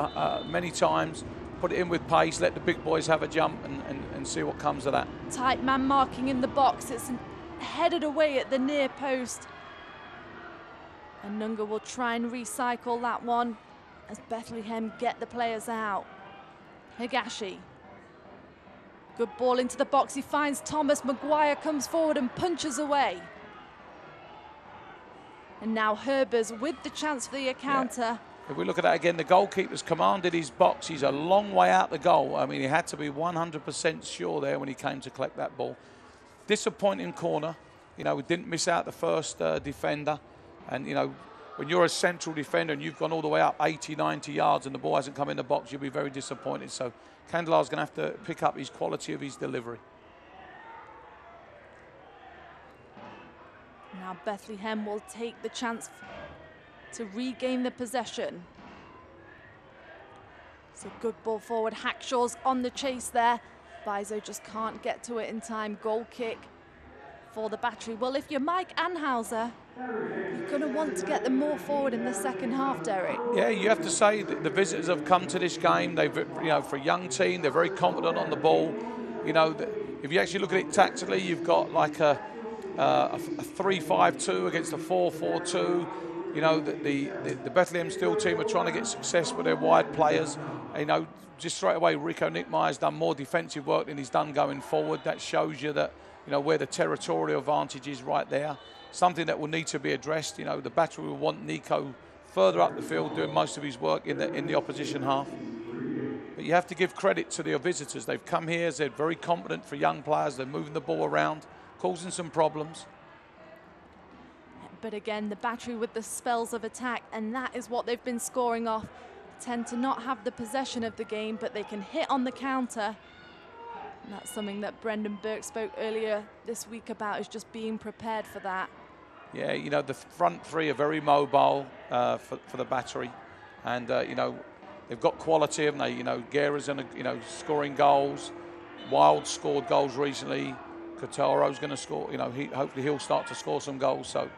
many times. Put it in with pace, let the big boys have a jump and see what comes of that. Tight man marking in the box. It's headed away at the near post. And Nunga will try and recycle that one as Bethlehem get the players out. Higashi. Good ball into the box. He finds Thomas. Maguire comes forward and punches away. And now Herbers with the chance for the counter. Yeah. If we look at that again, the goalkeeper's commanded his box. He's a long way out the goal. I mean, he had to be 100% sure there when he came to collect that ball. Disappointing corner. You know, we didn't miss out the first defender. And, you know, when you're a central defender and you've gone all the way up 80, 90 yards and the ball hasn't come in the box, you'll be very disappointed. So Candelar's going to have to pick up his quality of his delivery. Now Bethlehem will take the chance to regain the possession. It's a good ball forward. Hackshaw's on the chase there. Bizo just can't get to it in time. Goal kick for the Battery. Well, if you're Mike Anhauser, you're going to want to get them more forward in the second half, Derek. Yeah, you have to say that the visitors have come to this game. They've, you know, for a young team, they're very confident on the ball. You know, if you actually look at it tactically, you've got like a 3-5-2 against a 4-4-2. You know, the Bethlehem Steel team are trying to get success with their wide players. You know, just straight away, Rico Nickmeyer's done more defensive work than he's done going forward. That shows you that, you know, where the territorial advantage is right there. Something that will need to be addressed. You know, the Battery will want Nico further up the field doing most of his work in the opposition half. But you have to give credit to the visitors. They've come here, they're very competent for young players. They're moving the ball around, causing some problems. But again, the Battery with the spells of attack, and that is what they've been scoring off. Tend to not have the possession of the game, but they can hit on the counter. And that's something that Brendan Burke spoke earlier this week about, is just being prepared for that. Yeah, you know, the front three are very mobile for the Battery. And, you know, they've got quality, haven't they? You know, Guerra's scoring goals. Wild scored goals recently. Cotaro's going to score. You know, hopefully he'll start to score some goals. So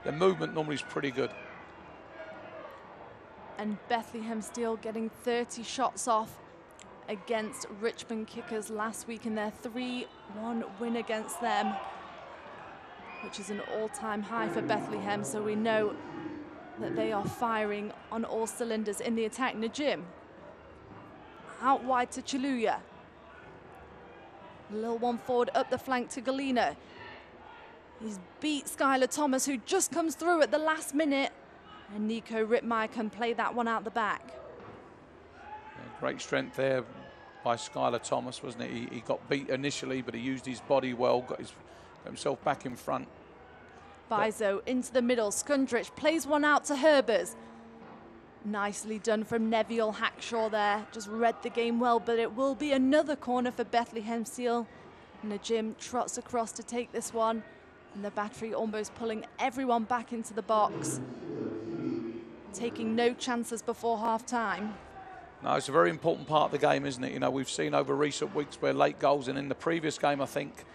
their movement normally is pretty good. And Bethlehem Steel getting 30 shots off against Richmond Kickers last week in their 3-1 win against them, which is an all-time high for Bethlehem. So we know that they are firing on all cylinders in the attack. Najim out wide to Chiluya. A little one forward up the flank to Galina. He's beat Skylar Thomas, who just comes through at the last minute. And Nico Rittmeyer can play that one out the back. Yeah, great strength there by Skylar Thomas, wasn't it? He got beat initially, but he used his body well, got himself back in front. Bizo into the middle. Skundrich plays one out to Herbers. Nicely done from Neville Hackshaw there. Just read the game well, but it will be another corner for Bethlehem Steel. Najim trots across to take this one. And the Battery almost pulling everyone back into the box. Taking no chances before half-time. No, it's a very important part of the game, isn't it? You know, we've seen over recent weeks where late goals, and in the previous game, I think,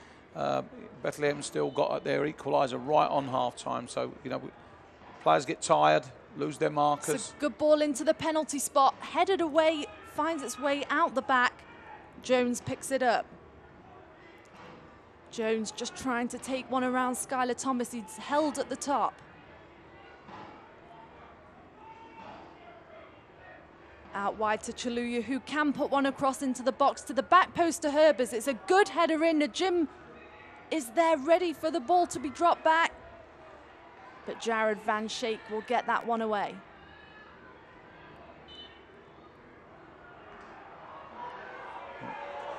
Bethlehem still got their equaliser right on half-time. So, you know, players get tired, lose their markers. It's a good ball into the penalty spot. Headed away, finds its way out the back. Jones picks it up. Jones just trying to take one around Skylar Thomas. He's held at the top. Out wide to Chiluya, who can put one across into the box to the back post to Herbers. It's a good header in. Najim is there ready for the ball to be dropped back. But Jared Van Schaik will get that one away.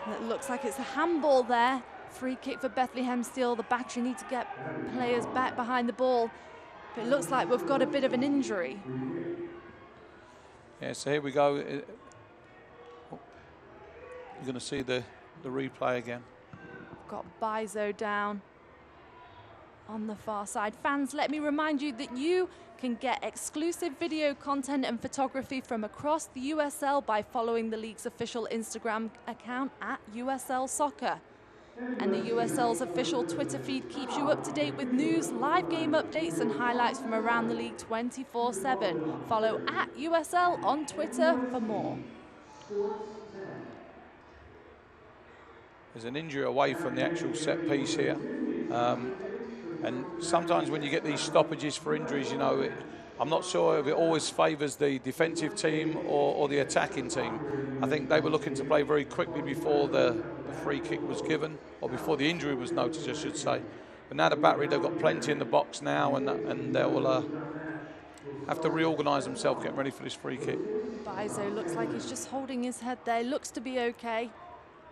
It looks like it's a handball there Free kick for Bethlehem Steel. The Battery need to get players back behind the ball. But it looks like we've got a bit of an injury. Yeah, so here we go. You're going to see the replay again. Got Bizo down on the far side. Fans, let me remind you that you can get exclusive video content and photography from across the USL by following the league's official Instagram account at USL Soccer. And the USL's official Twitter feed keeps you up to date with news, live game updates and highlights from around the league 24/7. Follow at USL on Twitter for more. There's an injury away from the actual set piece here. And sometimes when you get these stoppages for injuries, you know, I'm not sure if it always favours the defensive team or the attacking team. I think they were looking to play very quickly before the free kick was given, or before the injury was noticed, I should say. But now the Battery, they've got plenty in the box now, and they will have to reorganise themselves, getting ready for this free kick. Bizo looks like he's just holding his head there. Looks to be okay.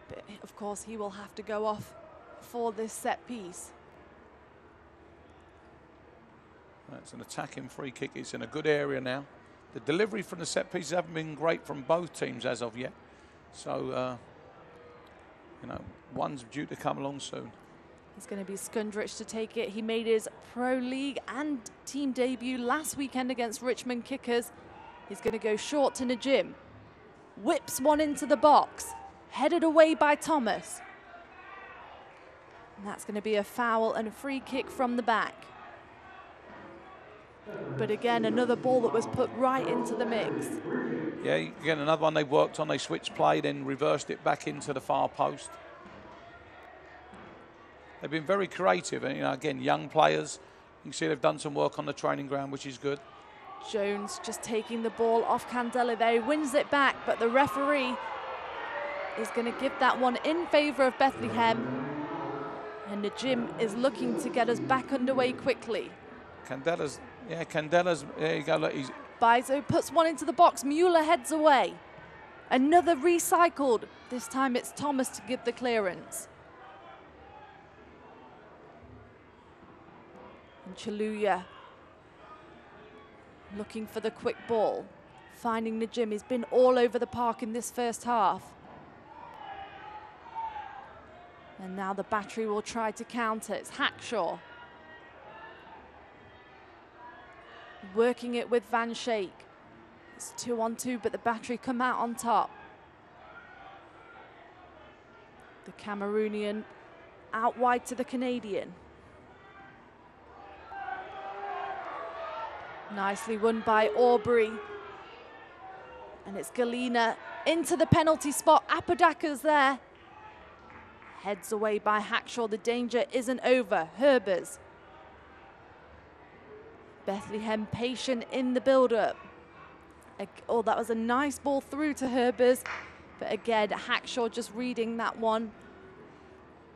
But of course, he will have to go off for this set piece. It's an attacking free kick. It's in a good area now. The delivery from the set pieces haven't been great from both teams as of yet. So, you know, one's due to come along soon. It's going to be Skundrich to take it. He made his Pro League and team debut last weekend against Richmond Kickers. He's going to go short to Najim. Whips one into the box. Headed away by Thomas. And that's going to be a foul and a free kick from the back. But again, another ball that was put right into the mix. Yeah, again, another one they worked on. They switched play, then reversed it back into the far post. They've been very creative. And, you know, again, young players. You can see they've done some work on the training ground, which is good. Jones just taking the ball off Candela there. He wins it back, but the referee is going to give that one in favour of Bethlehem. And Najim is looking to get us back underway quickly. Candela's, there you go, look, he's... Bizo puts one into the box, Mueller heads away. Another recycled, this time it's Thomas to give the clearance. And Chaluya looking for the quick ball, finding Najim. He's been all over the park in this first half. And now the Battery will try to counter. It's Hackshaw. Working it with Van Schaik. It's 2-on-2, but the Battery come out on top. The Cameroonian out wide to the Canadian. Nicely won by Aubrey. And it's Galina into the penalty spot. Apodaka's there. Heads away by Hackshaw. The danger isn't over. Herbers. Bethlehem patient in the build-up. Oh, that was a nice ball through to Herbers. But again, Hackshaw just reading that one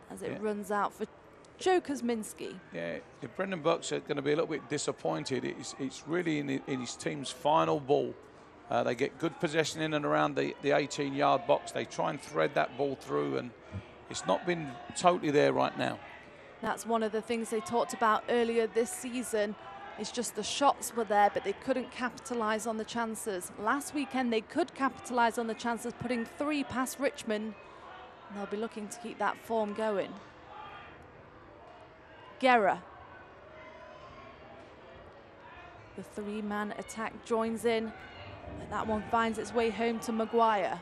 as it runs out for Joe Kuzminski. Yeah, if Brendan Buck's going to be a little bit disappointed. It's really in his team's final ball. They get good possession in and around the 18-yard box. They try and thread that ball through, and it's not been totally there right now. That's one of the things they talked about earlier this season. It's just the shots were there, but they couldn't capitalise on the chances. Last weekend, they could capitalise on the chances, putting 3 past Richmond. And they'll be looking to keep that form going. Guerra. The 3-man attack joins in. And that one finds its way home to Maguire.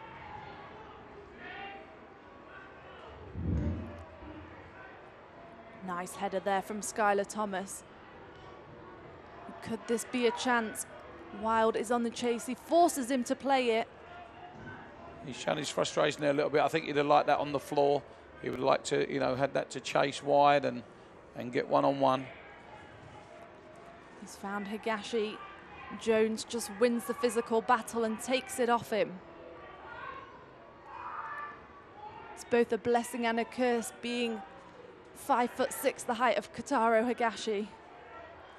Nice header there from Skylar Thomas. Could this be a chance? Wild is on the chase. He forces him to play it. He's shown his frustration there a little bit. I think he'd have liked that on the floor. He would like to, you know, had that to chase wide and get one-on-one. He's found Higashi. Jones just wins the physical battle and takes it off him. It's both a blessing and a curse being 5'6", the height of Kotaro Higashi.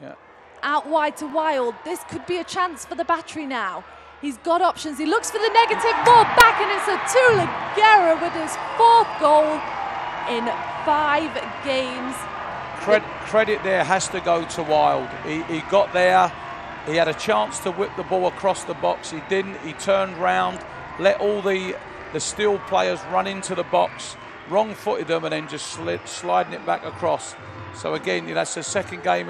Yeah. Out wide to Wild. This could be a chance for the Battery now. He's got options. He looks for the negative ball back, and it's Atula Guerra with his 4th goal in 5 games. Credit there has to go to Wild. He got there. He had a chance to whip the ball across the box. He didn't. He turned round, let all the Steel players run into the box, wrong-footed them, and then just sliding it back across. So again, that's the second game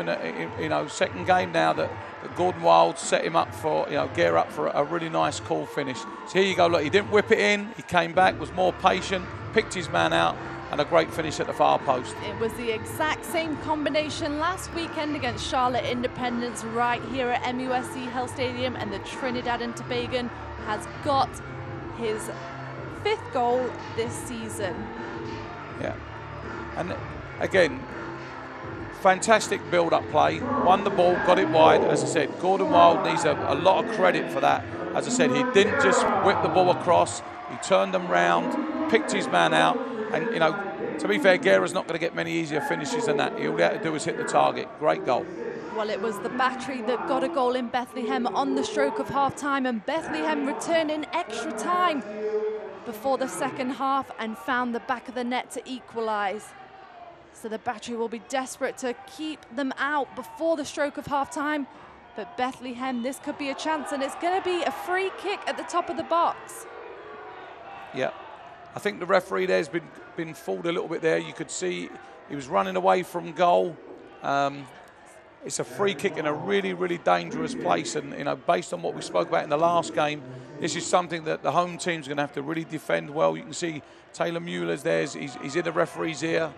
second game now that Gordon Wild set him up for, gear up for a really nice, cool finish. So here you go. Look, he didn't whip it in. He came back, was more patient, picked his man out, and a great finish at the far post. It was the exact same combination last weekend against Charlotte Independence right here at MUSC Health Stadium, and the Trinidad and Tobago has got his 5th goal this season. Yeah, and again, fantastic build-up play. Won the ball, got it wide. As I said, Gordon Wild needs a lot of credit for that. As I said, he didn't just whip the ball across. He turned them round, picked his man out, and to be fair, Guerra's not going to get many easier finishes than that. All he had to do is hit the target. Great goal. Well, it was the Battery that got a goal in Bethlehem on the stroke of half-time, and Bethlehem returned in extra time before the second half and found the back of the net to equalise. So the Battery will be desperate to keep them out before the stroke of half-time. But Bethlehem, this could be a chance, and it's going to be a free kick at the top of the box. Yeah, I think the referee there's been fooled a little bit there. You could see he was running away from goal. It's a free kick in a really, really dangerous place, and based on what we spoke about in the last game, this is something that the home team's going to have to really defend well. You can see Taylor Mueller's there. He's in the referee's ear.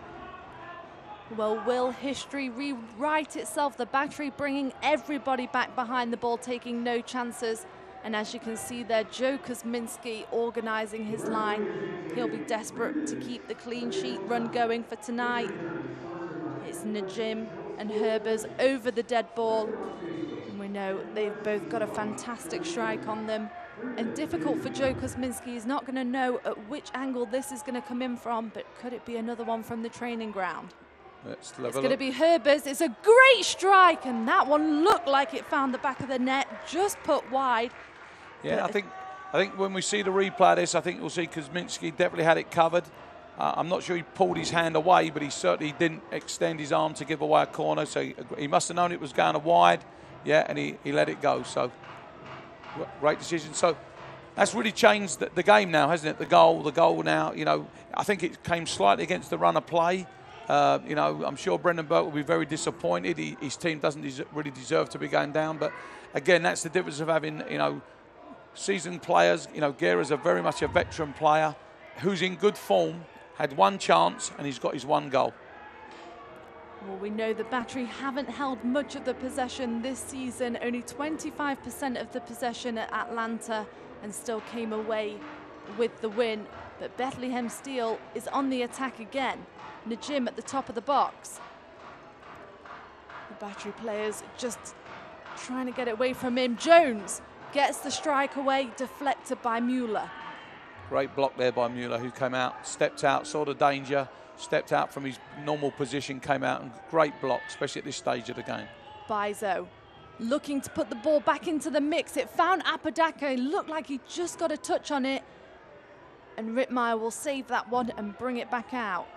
Well, will history rewrite itself? The Battery bringing everybody back behind the ball, taking no chances. And as you can see there, Joe Kosminski organising his line. He'll be desperate to keep the clean sheet run going for tonight. It's Najim and Herbers over the dead ball. And we know they've both got a fantastic strike on them. And difficult for Joe Kosminski. He's not going to know at which angle this is going to come in from, but could it be another one from the training ground? It's going to be Herbers. It's a great strike, and that one looked like it found the back of the net, just put wide. Yeah, I think when we see the replay of this, I think we'll see Kosminski definitely had it covered. I'm not sure he pulled his hand away, but he certainly didn't extend his arm to give away a corner. So he must have known it was going wide, yeah, and he let it go. So great decision. So that's really changed the game now, hasn't it? The goal now. I think it came slightly against the run of play. I'm sure Brendan Burke will be very disappointed. His team doesn't really deserve to be going down. But again, that's the difference of having seasoned players. Guerra's very much a veteran player who's in good form. Had one chance and he's got his one goal. Well, we know the Battery haven't held much of the possession this season, only 25% of the possession at Atlanta, and still came away with the win. But Bethlehem Steel is on the attack again. Najim at the top of the box. The Battery players just trying to get it away from him. Jones gets the strike away, deflected by Mueller. Great block there by Mueller, who came out, stepped out, saw the danger, stepped out from his normal position, came out, and great block, especially at this stage of the game. Bizo looking to put the ball back into the mix. It found Apodaca. It looked like he just got a touch on it. And Rittmeyer will save that one and bring it back out.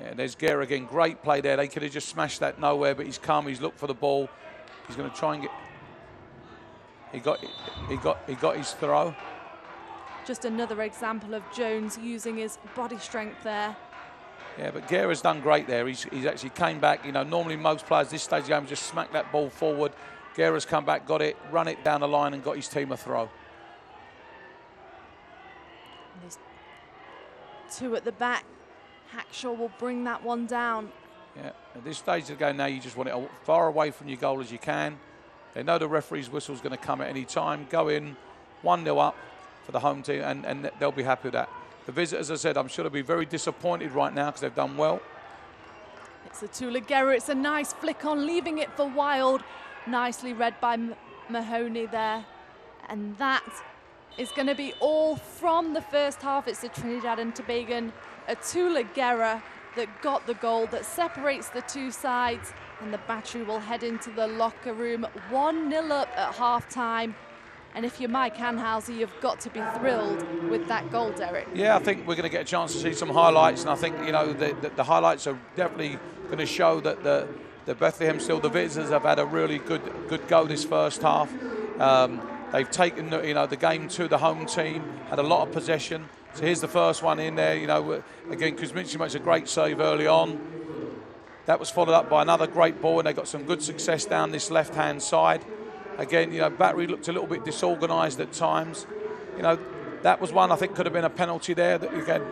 Yeah, there's Guerra again. Great play there. They could have just smashed that nowhere, but he's come. He's looked for the ball. He's going to try and get. He got his throw. Just another example of Jones using his body strength there. Yeah, but Guerra's done great there. He's actually came back. Normally most players this stage of the game just smack that ball forward. Guerra's come back, got it, run it down the line, and got his team a throw. There's 2 at the back. Hackshaw will bring that one down. Yeah, at this stage of the game now, you just want it as far away from your goal as you can. They know the referee's whistle's going to come at any time. Go in, 1-0 up for the home team, and they'll be happy with that. The visitors, as I said, I'm sure they'll be very disappointed right now because they've done well. It's a Tula Guerra. It's a nice flick on, leaving it for Wild. Nicely read by Mahoney there. And that is going to be all from the first half. It's the Trinidad and Tobago, a Tula Guerra that got the goal that separates the two sides. And the Battery will head into the locker room 1-0 up at half-time. And if you're Mike Anhauser, you've got to be thrilled with that goal, Derek. Yeah, I think we're going to get a chance to see some highlights, and I think, you know, the highlights are definitely going to show that the Bethlehem, still the visitors, have had a really good go this first half. They've taken the game to the home team, had a lot of possession. So here's the first one in there. You know, again, Kuzminski makes a great save early on. That was followed up by another great ball, and they got some good success down this left-hand side. Again, you know, Battery looked a little bit disorganised at times. You know, that was one I think could have been a penalty there that, again,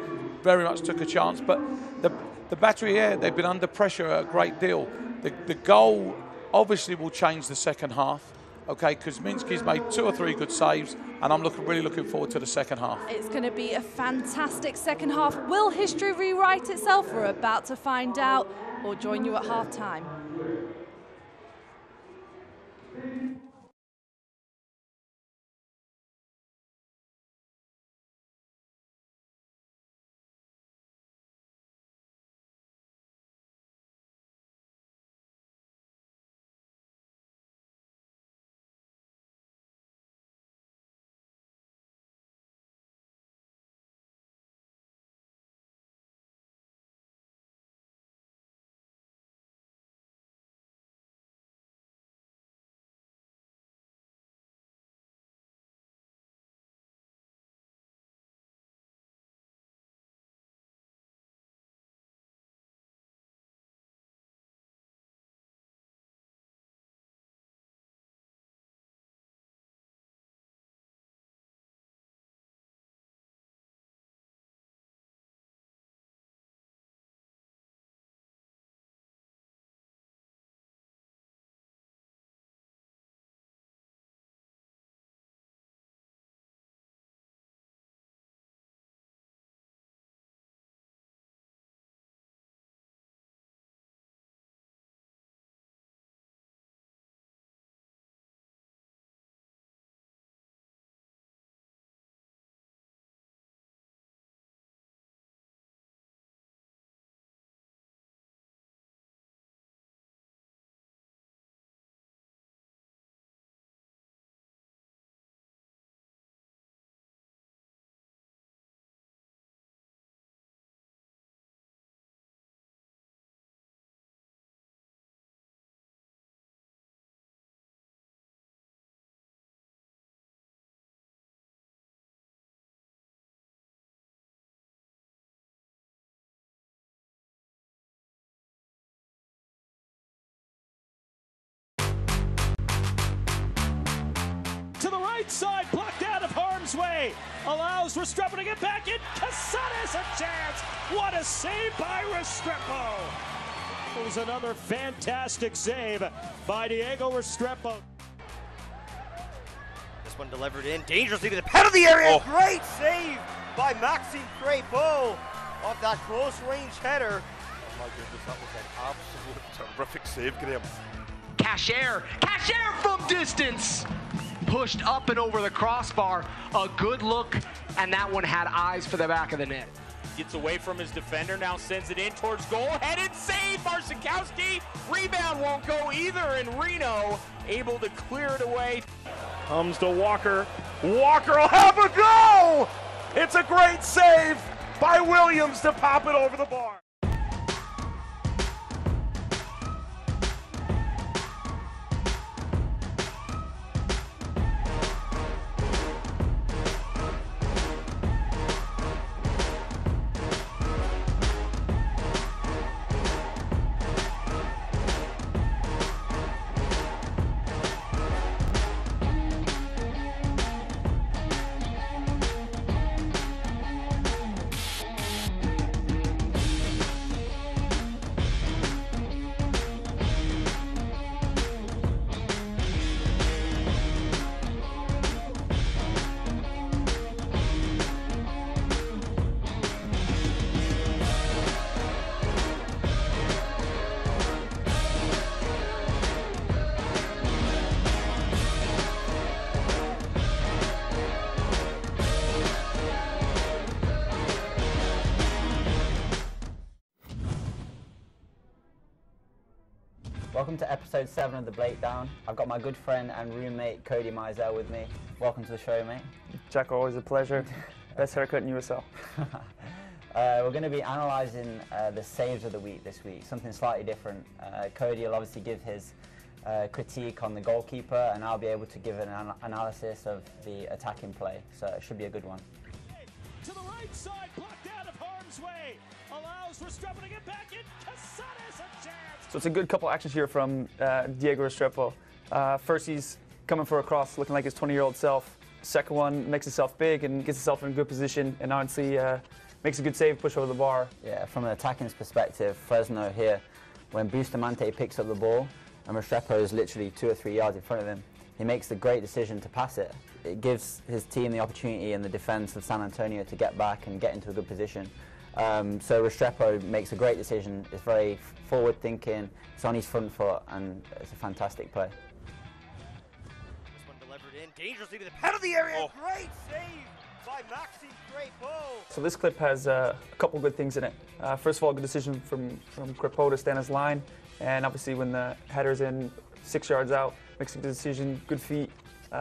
very much took a chance. But the Battery here, they've been under pressure a great deal. The goal obviously will change the second half. Okay, Kuzminski's made 2 or 3 good saves, and I'm really looking forward to the second half. It's going to be a fantastic second half. Will history rewrite itself? We're about to find out. We'll join you at half-time. Side blocked out of harm's way, allows Restrepo to get back in. Casada has a chance. What a save by Restrepo. It was another fantastic save by Diego Restrepo. This one delivered in dangerously to the penalty area. Oh. Great save by Maxime Crépeau off that close range header. Oh my goodness, that was an absolute terrific save, Graham. Cashier from distance. Pushed up and over the crossbar, a good look, and that one had eyes for the back of the net. Gets away from his defender, now sends it in towards goal, headed save, Marcinkowski, rebound won't go either, and Reno able to clear it away. Comes to Walker, Walker will have a goal! It's a great save by Williams to pop it over the bar. Welcome to episode 7 of The Breakdown. I've got my good friend and roommate Cody Mizell with me. Welcome to the show, mate. Jack, always a pleasure. Best haircut in USL. We're going to be analysing the saves of the week this week, something slightly different. Cody will obviously give his critique on the goalkeeper, and I'll be able to give an analysis of the attacking play, so it should be a good one. To the right side, blocked out of harm's way. Allows Restrepo to get back in. Cassadas a chance. So it's a good couple actions here from Diego Restrepo. First, he's coming for a cross, looking like his 20-year-old self. Second one, makes himself big and gets himself in a good position, and honestly makes a good save, push over the bar. Yeah, from an attacking perspective, Fresno here, when Bustamante picks up the ball and Restrepo is literally 2 or 3 yards in front of him, he makes the great decision to pass it. It gives his team the opportunity and the defense of San Antonio to get back and get into a good position. So Restrepo makes a great decision. It's very forward thinking, it's on his front foot, and it's a fantastic play. This one delivered in dangerously to the head of the area. Great save by Maxime Crepeau. So this clip has a couple good things in it. First of all, good decision from Crepeau to stand his line, and obviously when the header's in 6 yards out, makes a good decision, good feet,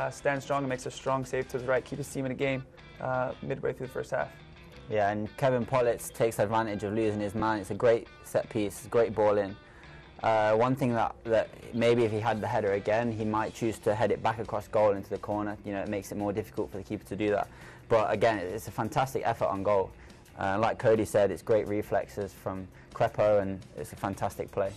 stands strong and makes a strong save to the right, keep his team in the game midway through the first half. Yeah, and Kevin Pollitz takes advantage of losing his man. It's a great set piece, it's great ball in. One thing that maybe if he had the header again, he might choose to head it back across goal into the corner. You know, it makes it more difficult for the keeper to do that. But again, it's a fantastic effort on goal. Like Cody said, it's great reflexes from Crepeau, and it's a fantastic play.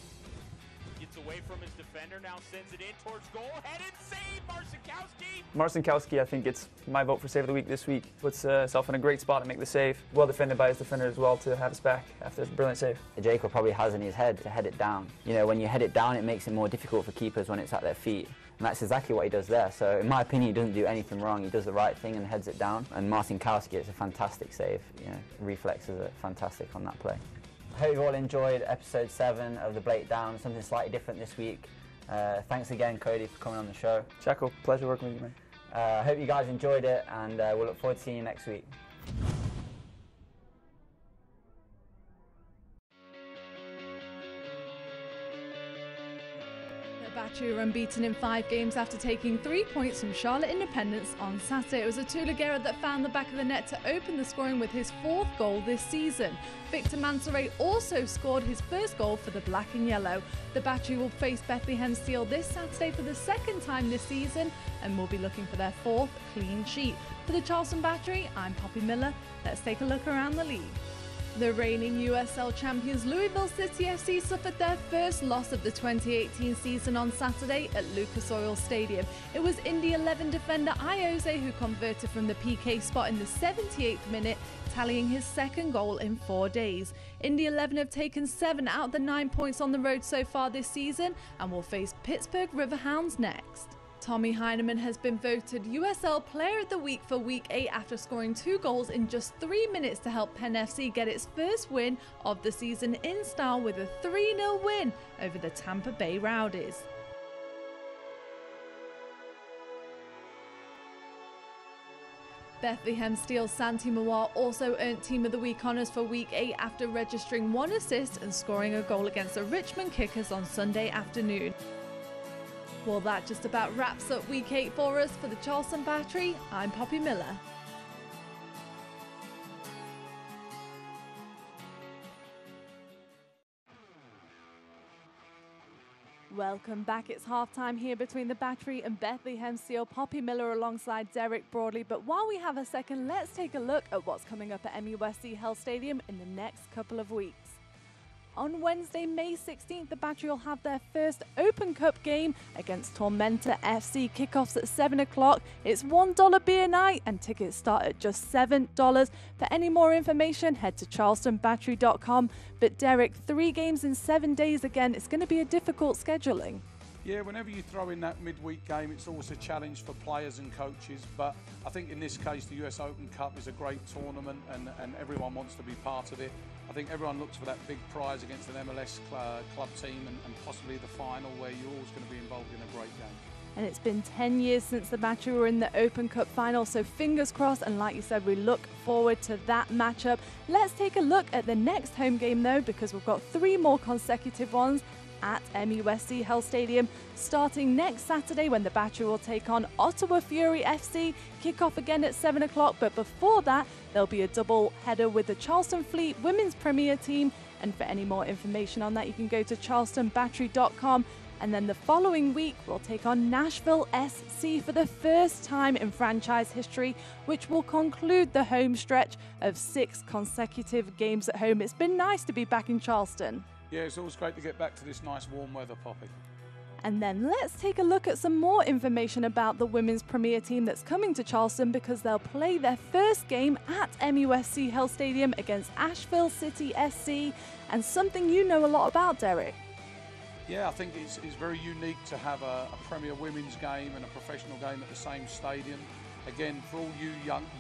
Gets away from his defender, now sends it in towards goal. Headed save, Marcinkowski. Marcinkowski, I think it's my vote for save of the week this week. Puts himself in a great spot to make the save. Well defended by his defender as well to have us back after this brilliant save. Jacob probably has in his head to head it down. You know, when you head it down, it makes it more difficult for keepers when it's at their feet. And that's exactly what he does there. So in my opinion, he doesn't do anything wrong. He does the right thing and heads it down. And Marcinkowski, it's a fantastic save. You know, reflexes are fantastic on that play. I hope you all enjoyed episode 7 of The Breakdown, something slightly different this week. Thanks again, Cody, for coming on the show. Jacko, pleasure working with you, man. I hope you guys enjoyed it, and we'll look forward to seeing you next week. Battery were unbeaten in 5 games after taking 3 points from Charlotte Independence on Saturday. It was Atula Guerra that found the back of the net to open the scoring with his 4th goal this season. Victor Mansoret also scored his 1st goal for the Black and Yellow. The Battery will face Bethlehem Steel this Saturday for the 2nd time this season and will be looking for their 4th clean sheet. For the Charleston Battery, I'm Poppy Miller. Let's take a look around the league. The reigning USL champions Louisville City FC suffered their first loss of the 2018 season on Saturday at Lucas Oil Stadium. It was Indy 11 defender Iose who converted from the PK spot in the 78th minute, tallying his 2nd goal in 4 days. Indy 11 have taken 7 out of the 9 points on the road so far this season and will face Pittsburgh Riverhounds next. Tommy Heineman has been voted USL Player of the Week for Week 8 after scoring 2 goals in just 3 minutes to help Penn FC get its first win of the season in style with a 3-0 win over the Tampa Bay Rowdies. Bethlehem Steel Santi Mawar also earned Team of the Week honours for Week 8 after registering 1 assist and scoring a goal against the Richmond Kickers on Sunday afternoon. Well, that just about wraps up Week 8 for us. For the Charleston Battery, I'm Poppy Miller. Welcome back. It's halftime here between the Battery and Bethlehem Steel. Poppy Miller alongside Derek Broadley. But while we have a second, let's take a look at what's coming up at MUSC Health Stadium in the next couple of weeks. On Wednesday, May 16th, the Battery will have their first Open Cup game against Tormenta FC. Kickoffs at 7 o'clock. It's $1 beer night and tickets start at just $7. For any more information, head to charlestonbattery.com. But Derek, 3 games in 7 days again. It's going to be a difficult scheduling. Yeah, whenever you throw in that midweek game, it's always a challenge for players and coaches. But I think in this case, the US Open Cup is a great tournament and everyone wants to be part of it. I think everyone looks for that big prize against an MLS club team and possibly the final where you're always going to be involved in a great game. And it's been 10 years since the Battery were in the Open Cup final, so fingers crossed, and like you said, we look forward to that matchup. Let's take a look at the next home game though, because we've got 3 more consecutive ones. at MUSC Health Stadium, starting next Saturday when the Battery will take on Ottawa Fury FC. Kick-off again at 7 o'clock, but before that, there'll be a double header with the Charleston Fleet Women's Premier Team. And for any more information on that, you can go to charlestonbattery.com. And then the following week, we'll take on Nashville SC for the first time in franchise history, which will conclude the home stretch of 6 consecutive games at home. It's been nice to be back in Charleston. Yeah, it's always great to get back to this nice warm weather, Poppy. And then let's take a look at some more information about the Women's Premier Team that's coming to Charleston, because they'll play their first game at MUSC Health Stadium against Asheville City SC, and something you know a lot about, Derek. Yeah, I think it's very unique to have a Premier Women's game and a professional game at the same stadium. Again, for all you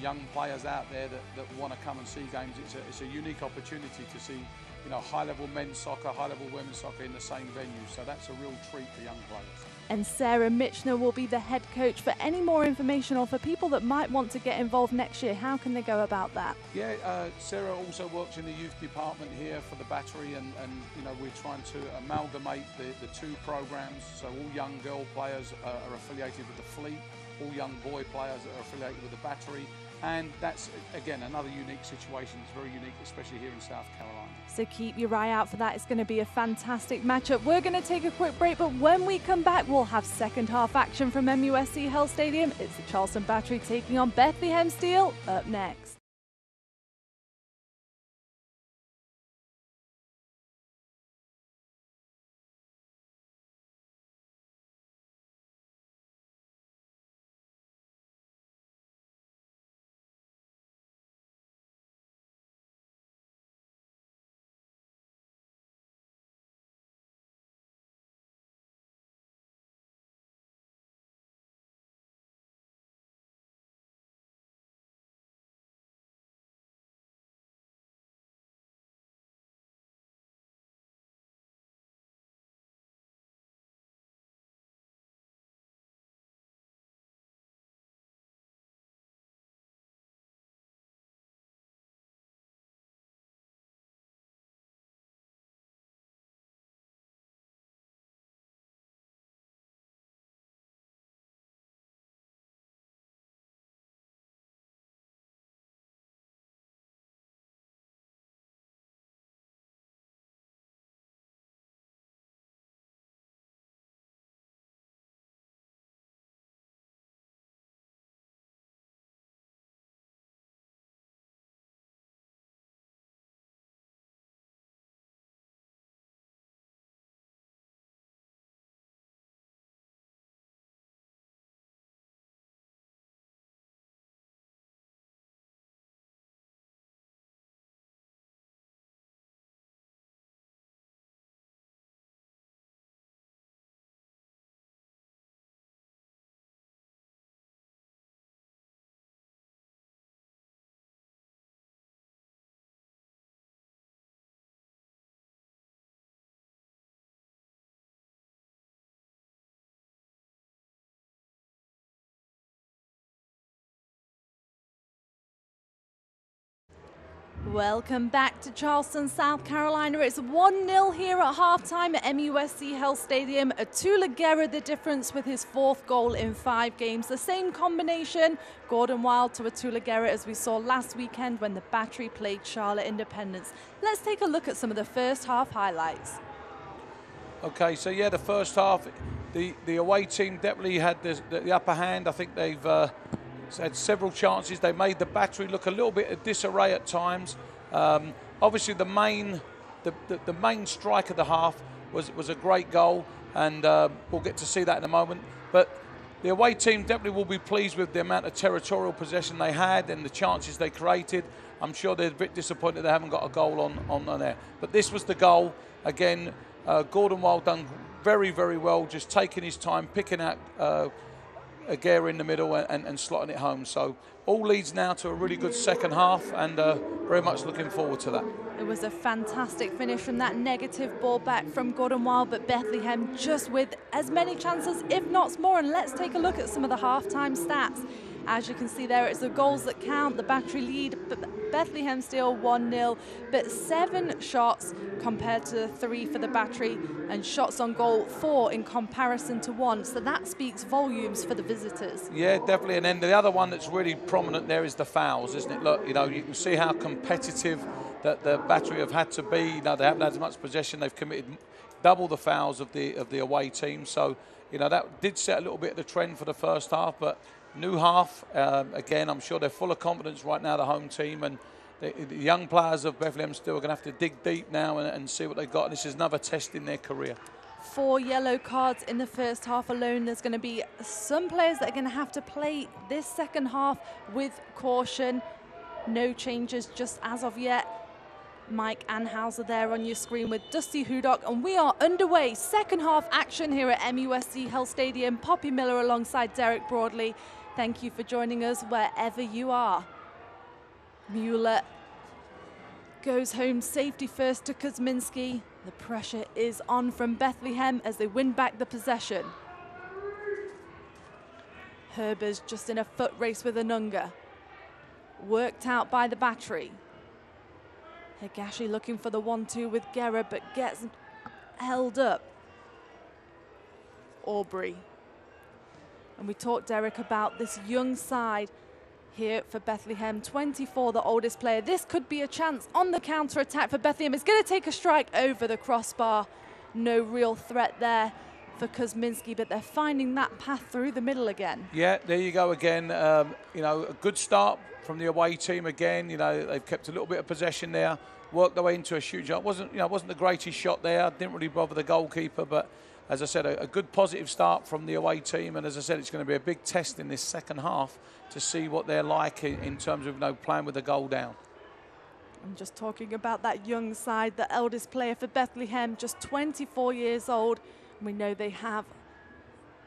young players out there that want to come and see games, it's a unique opportunity to see, you know, high-level men's soccer, high-level women's soccer in the same venue. So that's a real treat for young players. And Sarah Michener will be the head coach. For any more information or for people that might want to get involved next year, how can they go about that? Yeah, Sarah also works in the youth department here for the Battery, and you know, we're trying to amalgamate the 2 programs. So all young girl players are affiliated with the Fleet, all young boy players are affiliated with the Battery. And that's, again, another unique situation. It's very unique, especially here in South Carolina. So keep your eye out for that. It's going to be a fantastic matchup. We're going to take a quick break, but when we come back, we'll have second half action from MUSC Health Stadium. It's the Charleston Battery taking on Bethlehem Steel up next. Welcome back to Charleston, South Carolina. It's 1-0 here at halftime at MUSC Health Stadium. Atula Guerra the difference with his 4th goal in 5 games. The same combination, Gordon Wild to Atula Guerra, as we saw last weekend when the Battery played Charlotte Independence. Let's take a look at some of the first half highlights. Okay, so yeah, the first half, the away team definitely had the upper hand. I think they've had several chances. They made the Battery look a little bit of disarray at times. Obviously, the main strike of the half was a great goal, and we'll get to see that in a moment. But the away team definitely will be pleased with the amount of territorial possession they had and the chances they created. I'm sure they're a bit disappointed they haven't got a goal on there. But this was the goal. Again, Gordon Wild done very, very well, just taking his time, picking out Aguirre in the middle and slotting it home. So all leads now to a really good second half, and very much looking forward to that. It was a fantastic finish from that negative ball back from Gordon Wild, but Bethlehem just with as many chances, if not more. And let's take a look at some of the halftime stats. As you can see there, it's the goals that count. The Battery lead, Bethlehem still 1-0, but 7 shots compared to 3 for the Battery, and shots on goal 4 in comparison to 1. So that speaks volumes for the visitors. Yeah, definitely. And then the other one that's really prominent there is the fouls, isn't it? Look, you know, you can see how competitive that the Battery have had to be. You know, they haven't had as much possession. They've committed double the fouls of the away team. So, you know, that did set a little bit of the trend for the first half. But new half, again, I'm sure they're full of confidence right now, the home team. And the young players of Bethlehem still are going to have to dig deep now and see what they've got. This is another test in their career. 4 yellow cards in the first half alone. There's going to be some players that are going to have to play this second half with caution. No changes just as of yet. Mike Anhauser there on your screen with Dusty Hudock, and we are underway. Second half action here at MUSC Health Stadium. Poppy Miller alongside Derek Broadley. Thank you for joining us wherever you are. Mueller goes home safety first to Kuzminski. The pressure is on from Bethlehem as they win back the possession. Herbers just in a foot race with Anunga. Worked out by the Battery. Higashi looking for the 1-2 with Guerra, but gets held up. Aubrey. And we talked, Derek, about this young side here for Bethlehem. 24, the oldest player. This could be a chance on the counter-attack for Bethlehem. It's going to take a strike over the crossbar. No real threat there for Kuzminski, but they're finding that path through the middle again. Yeah, there you go again. You know, a good start from the away team again. You know, they've kept a little bit of possession there, worked their way into a shoot shot. Wasn't the greatest shot there. Didn't really bother the goalkeeper, but as I said, a good positive start from the away team. And as I said, it's going to be a big test in this second half to see what they're like in terms of, you know, playing with the goal down. I'm just talking about that young side, the eldest player for Bethlehem, just 24 years old. We know they have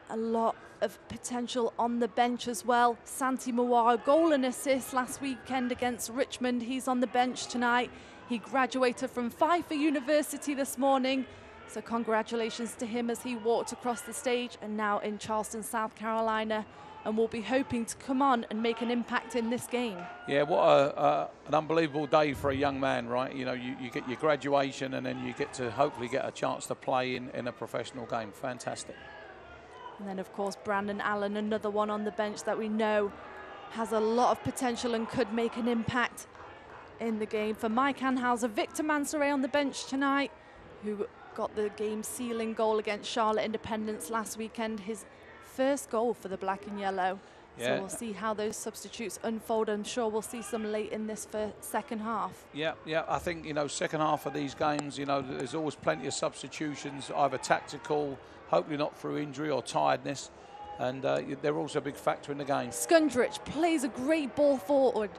a lot of potential on the bench as well. Santi Mawar, goal and assist last weekend against Richmond. He's on the bench tonight. He graduated from Pfeiffer University this morning. So congratulations to him as he walked across the stage and now in Charleston, South Carolina, and will be hoping to come on and make an impact in this game. Yeah, what an unbelievable day for a young man, right? You know, you get your graduation and then you get to hopefully get a chance to play in a professional game. Fantastic. And then, of course, Brandon Allen, another one on the bench that we know has a lot of potential and could make an impact in the game. For Mike Anhauser, Victor Mansoret on the bench tonight, who got the game-sealing goal against Charlotte Independence last weekend. His first goal for the black and yellow. Yeah. So we'll see how those substitutes unfold. I'm sure we'll see some late in this for second half. Yeah, I think, you know, second half of these games, you know, there's always plenty of substitutions, either tactical, hopefully not through injury or tiredness. And they're also a big factor in the game. Skundrich plays a great ball forward.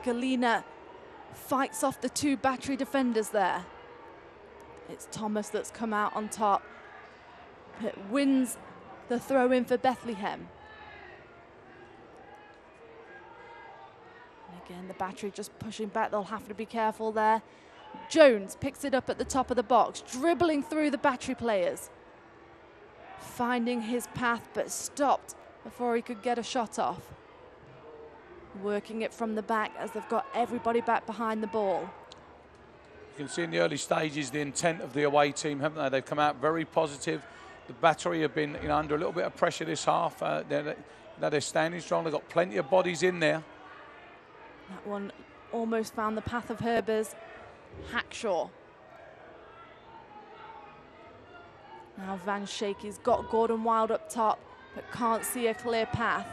Galina fights off the 2 Battery defenders there. It's Thomas that's come out on top. It wins the throw-in for Bethlehem. And again, the Battery just pushing back. They'll have to be careful there. Jones picks it up at the top of the box, dribbling through the Battery players. Finding his path, but stopped before he could get a shot off. Working it from the back as they've got everybody back behind the ball. You can see in the early stages the intent of the away team, haven't they? They've come out very positive. The Battery have been, you know, under a little bit of pressure this half. They're standing strong. They've got plenty of bodies in there. That one almost found the path of Herbers. Hackshaw. Now Van Shakey's got Gordon Wild up top, but can't see a clear path.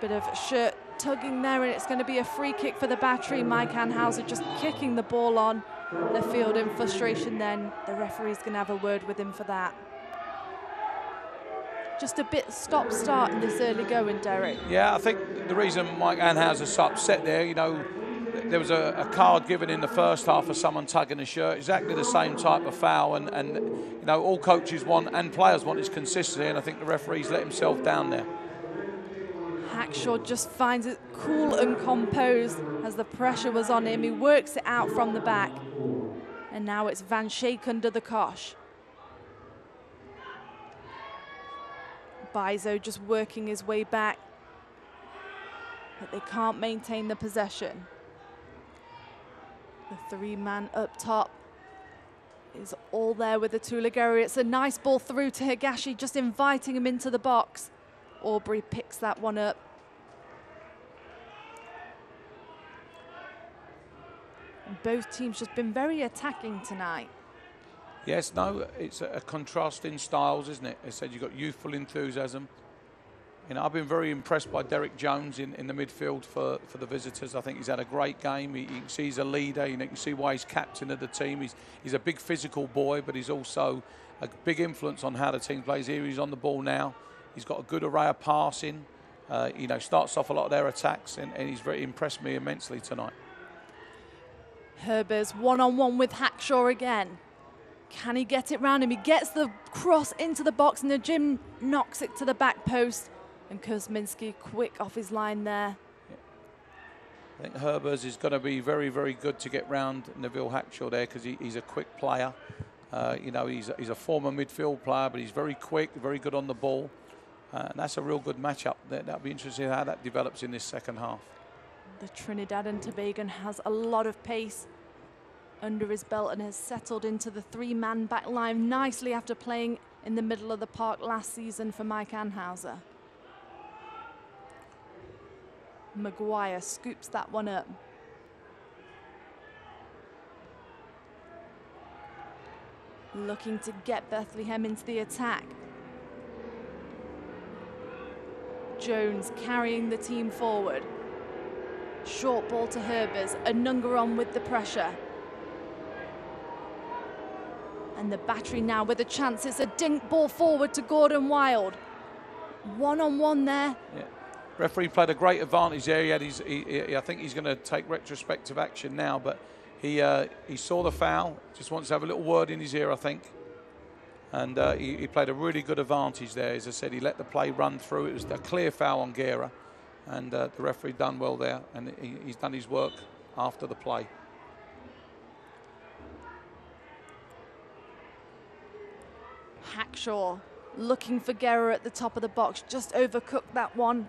Bit of shirt tugging there, and it's going to be a free kick for the Battery. Mike Anhauser just kicking the ball on the field in frustration then. The referee's going to have a word with him for that. Just a bit stop-start in this early going, Derek. Yeah, I think the reason Mike Anhauser's upset there, you know, there was a card given in the first half for someone tugging a shirt, exactly the same type of foul, and you know, all coaches want and players want is consistency, and I think the referee's let himself down there. Hackshaw just finds it cool and composed as the pressure was on him. He works it out from the back. And now it's Van Schaik under the cosh. Bizo just working his way back. but they can't maintain the possession. The three-man up top is all there with the Tuligeri. It's a nice ball through to Higashi, just inviting him into the box. Aubrey picks that one up. And both teams just been very attacking tonight. Yes, no, it's a contrast in styles, isn't it? As I said, you've got youthful enthusiasm. You know, I've been very impressed by Derek Jones in the midfield for the visitors. I think he's had a great game. You can see he's a leader. You know, you can see why he's captain of the team. He's a big physical boy, but he's also a big influence on how the team plays. Here he's on the ball now. He's got a good array of passing. You know, starts off a lot of their attacks, and he's very impressed me immensely tonight. Herbers one-on-one with Hackshaw again. Can he get it round him? He gets the cross into the box, and the Jim knocks it to the back post. And Kuzminski quick off his line there. I think Herbers is going to be very, very good to get round Neville Hackshaw there, because he's a quick player. You know, he's a former midfield player, but he's very quick, very good on the ball. And that's a real good matchup. That'll be interesting how that develops in this second half. The Trinidad and Tobagan has a lot of pace under his belt and has settled into the three-man back line nicely after playing in the middle of the park last season for Mike Anhauser. Maguire scoops that one up. Looking to get Bethlehem into the attack. Jones carrying the team forward. Short ball to Herbers. Anunga on with the pressure. And the Battery now with a chance. It's a dink ball forward to Gordon Wild. One-on-one there. Yeah. Referee played a great advantage there. He had I think he's going to take retrospective action now, but he saw the foul, just wants to have a little word in his ear, I think. And he played a really good advantage there. As I said, he let the play run through. It was a clear foul on Guerra, and the referee done well there, and he's done his work after the play. Hackshaw looking for Guerra at the top of the box, just overcooked that one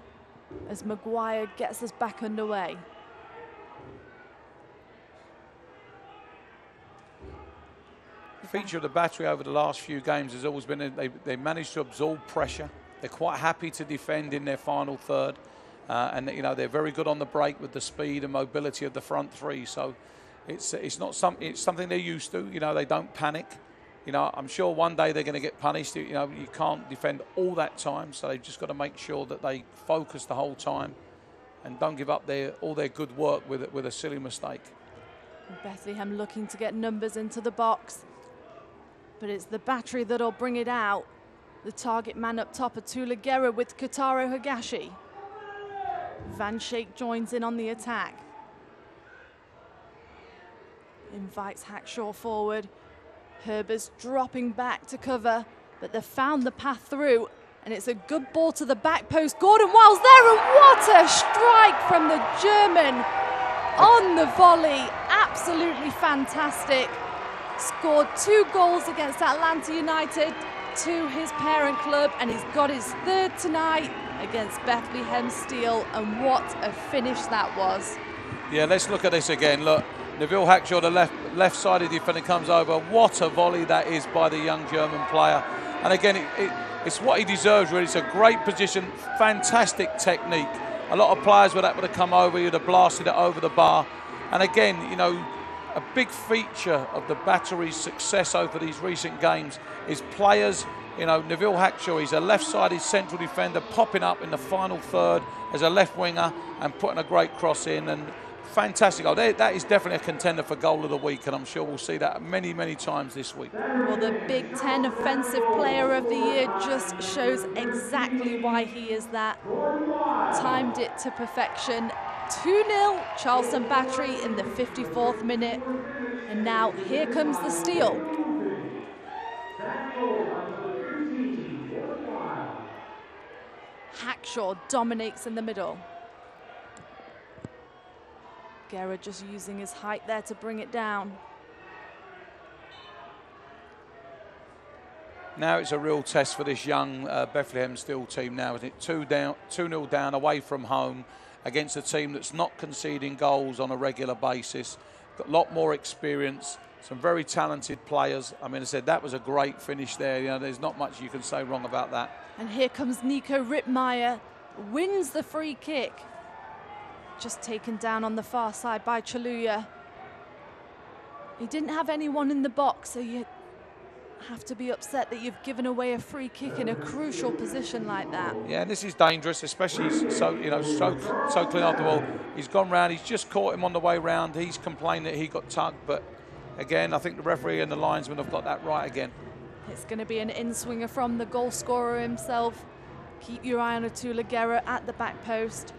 as Maguire gets us back underway. The feature of the Battery over the last few games has always been they managed to absorb pressure. They're quite happy to defend in their final third, and you know, they're very good on the break with the speed and mobility of the front three. So it's something they're used to. You know, they don't panic. You know, I'm sure one day they're going to get punished. You know, you can't defend all that time, so they've just got to make sure that they focus the whole time and don't give up all their good work with a silly mistake. Bethlehem looking to get numbers into the box, but it's the Battery that'll bring it out. The target man up top, Atula Guerra with Kotaro Higashi. Van Schaik joins in on the attack. Invites Hackshaw forward. Herbers dropping back to cover, but they've found the path through, and it's a good ball to the back post. Gordon Wild's there, and what a strike from the German on the volley. Absolutely fantastic. Scored 2 goals against Atlanta United to his parent club, and he's got his 3rd tonight against Bethlehem Steel, and what a finish that was. Yeah, let's look at this again. Look, Neville Hackshaw, the left-sided defender, comes over. What a volley that is by the young German player. And again, it's what he deserves, really. It's a great position, fantastic technique. A lot of players would have come over, you'd have blasted it over the bar. And again, you know, a big feature of the Battery's success over these recent games is players. You know, Neville Hackshaw, he's a left-sided central defender, popping up in the final third as a left winger and putting a great cross in. And fantastic goal. That is definitely a contender for goal of the week, and I'm sure we'll see that many, many times this week. Well, the Big Ten Offensive Player of the Year just shows exactly why he is that. Timed it to perfection. 2-0 Charleston Battery in the 54th minute. And now here comes the steal. Hackshaw dominates in the middle. Guerra just using his height there to bring it down. Now it's a real test for this young Bethlehem Steel team now, isn't it? 2-0 down away from home. against a team that's not conceding goals on a regular basis. Got a lot more experience, some very talented players. I mean, I said that was a great finish there. You know, there's not much you can say wrong about that. And here comes Nico Rittmeyer, wins the free kick. Just taken down on the far side by Chaluya. He didn't have anyone in the box, so you have to be upset that you've given away a free kick in a crucial position like that. Yeah, this is dangerous, especially so clean off the ball. He's gone round. He's just caught him on the way round. He's complained that he got tugged, but again, I think the referee and the linesman have got that right again. It's going to be an in-swinger from the goal scorer himself. Keep your eye on Atula Guerra at the back post.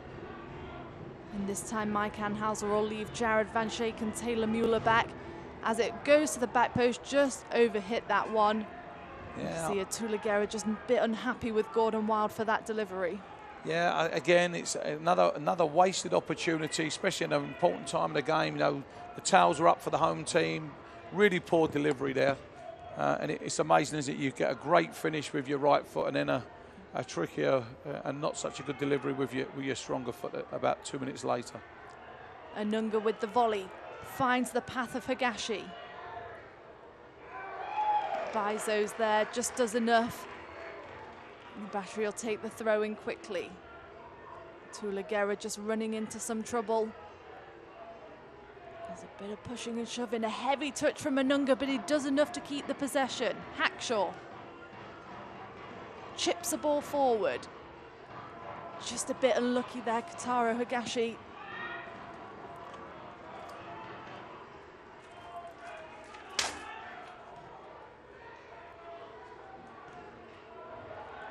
And this time Mike Anhauser will leave Jared Van Schaik and Taylor Mueller back. As it goes to the back post, just overhit that one. Yeah. See Atula Guerra just a bit unhappy with Gordon Wild for that delivery. Yeah, again, it's another wasted opportunity, especially in an important time of the game. You know, the towels are up for the home team. Really poor delivery there. And it's amazing, isn't it? You get a great finish with your right foot and then a trickier and not such a good delivery with your stronger foot about 2 minutes later. Anunga with the volley. Finds the path of Higashi. Bizo's there, just does enough. The battery will take the throw in quickly. Atula Guerra just running into some trouble. There's a bit of pushing and shoving, a heavy touch from Anunga, but he does enough to keep the possession. Hackshaw chips the ball forward. Just a bit unlucky there, Kotaro Higashi.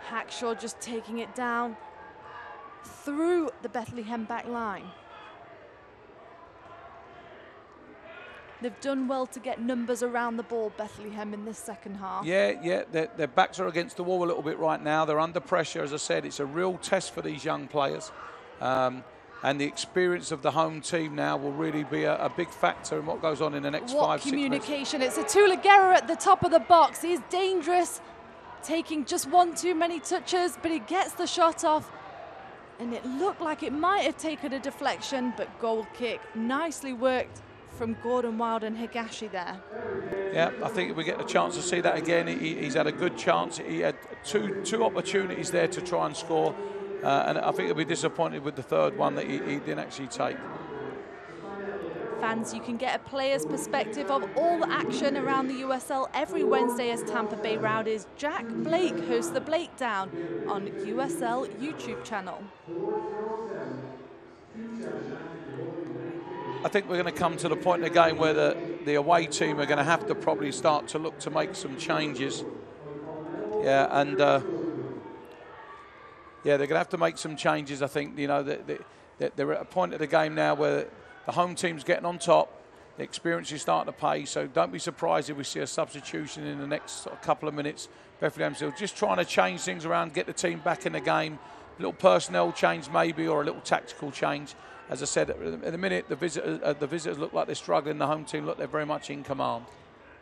Hackshaw just taking it down through the Bethlehem back line. They've done well to get numbers around the ball, Bethlehem, in this second half. Yeah, their backs are against the wall a little bit right now. They're under pressure, as I said. It's a real test for these young players. And the experience of the home team now will really be a big factor in what goes on in the next 5-6 minutes. What communication. It's Atula Guerra at the top of the box. He's dangerous, taking just one too many touches, but he gets the shot off. And it looked like it might have taken a deflection, but goal kick. Nicely worked from Gordon Wild and Higashi there. Yeah, I think we get a chance to see that again. He's had a good chance. He had two opportunities there to try and score. And I think he'll be disappointed with the third one that he didn't actually take. Fans, you can get a player's perspective of all the action around the USL every Wednesday as Tampa Bay Rowdies. Jack Blake hosts the Blake Down on USL YouTube channel. I think we're going to come to the point in the game where the away team are going to have to probably start to look to make some changes. Yeah, and they're going to have to make some changes. I think, you know, they're at a point of the game now where the home team's getting on top. The experience is starting to pay, so don't be surprised if we see a substitution in the next couple of minutes. Bethlehem still just trying to change things around, get the team back in the game. A little personnel change maybe, or a little tactical change. As I said, at the minute, the visitors look like they're struggling. The home team look they're very much in command.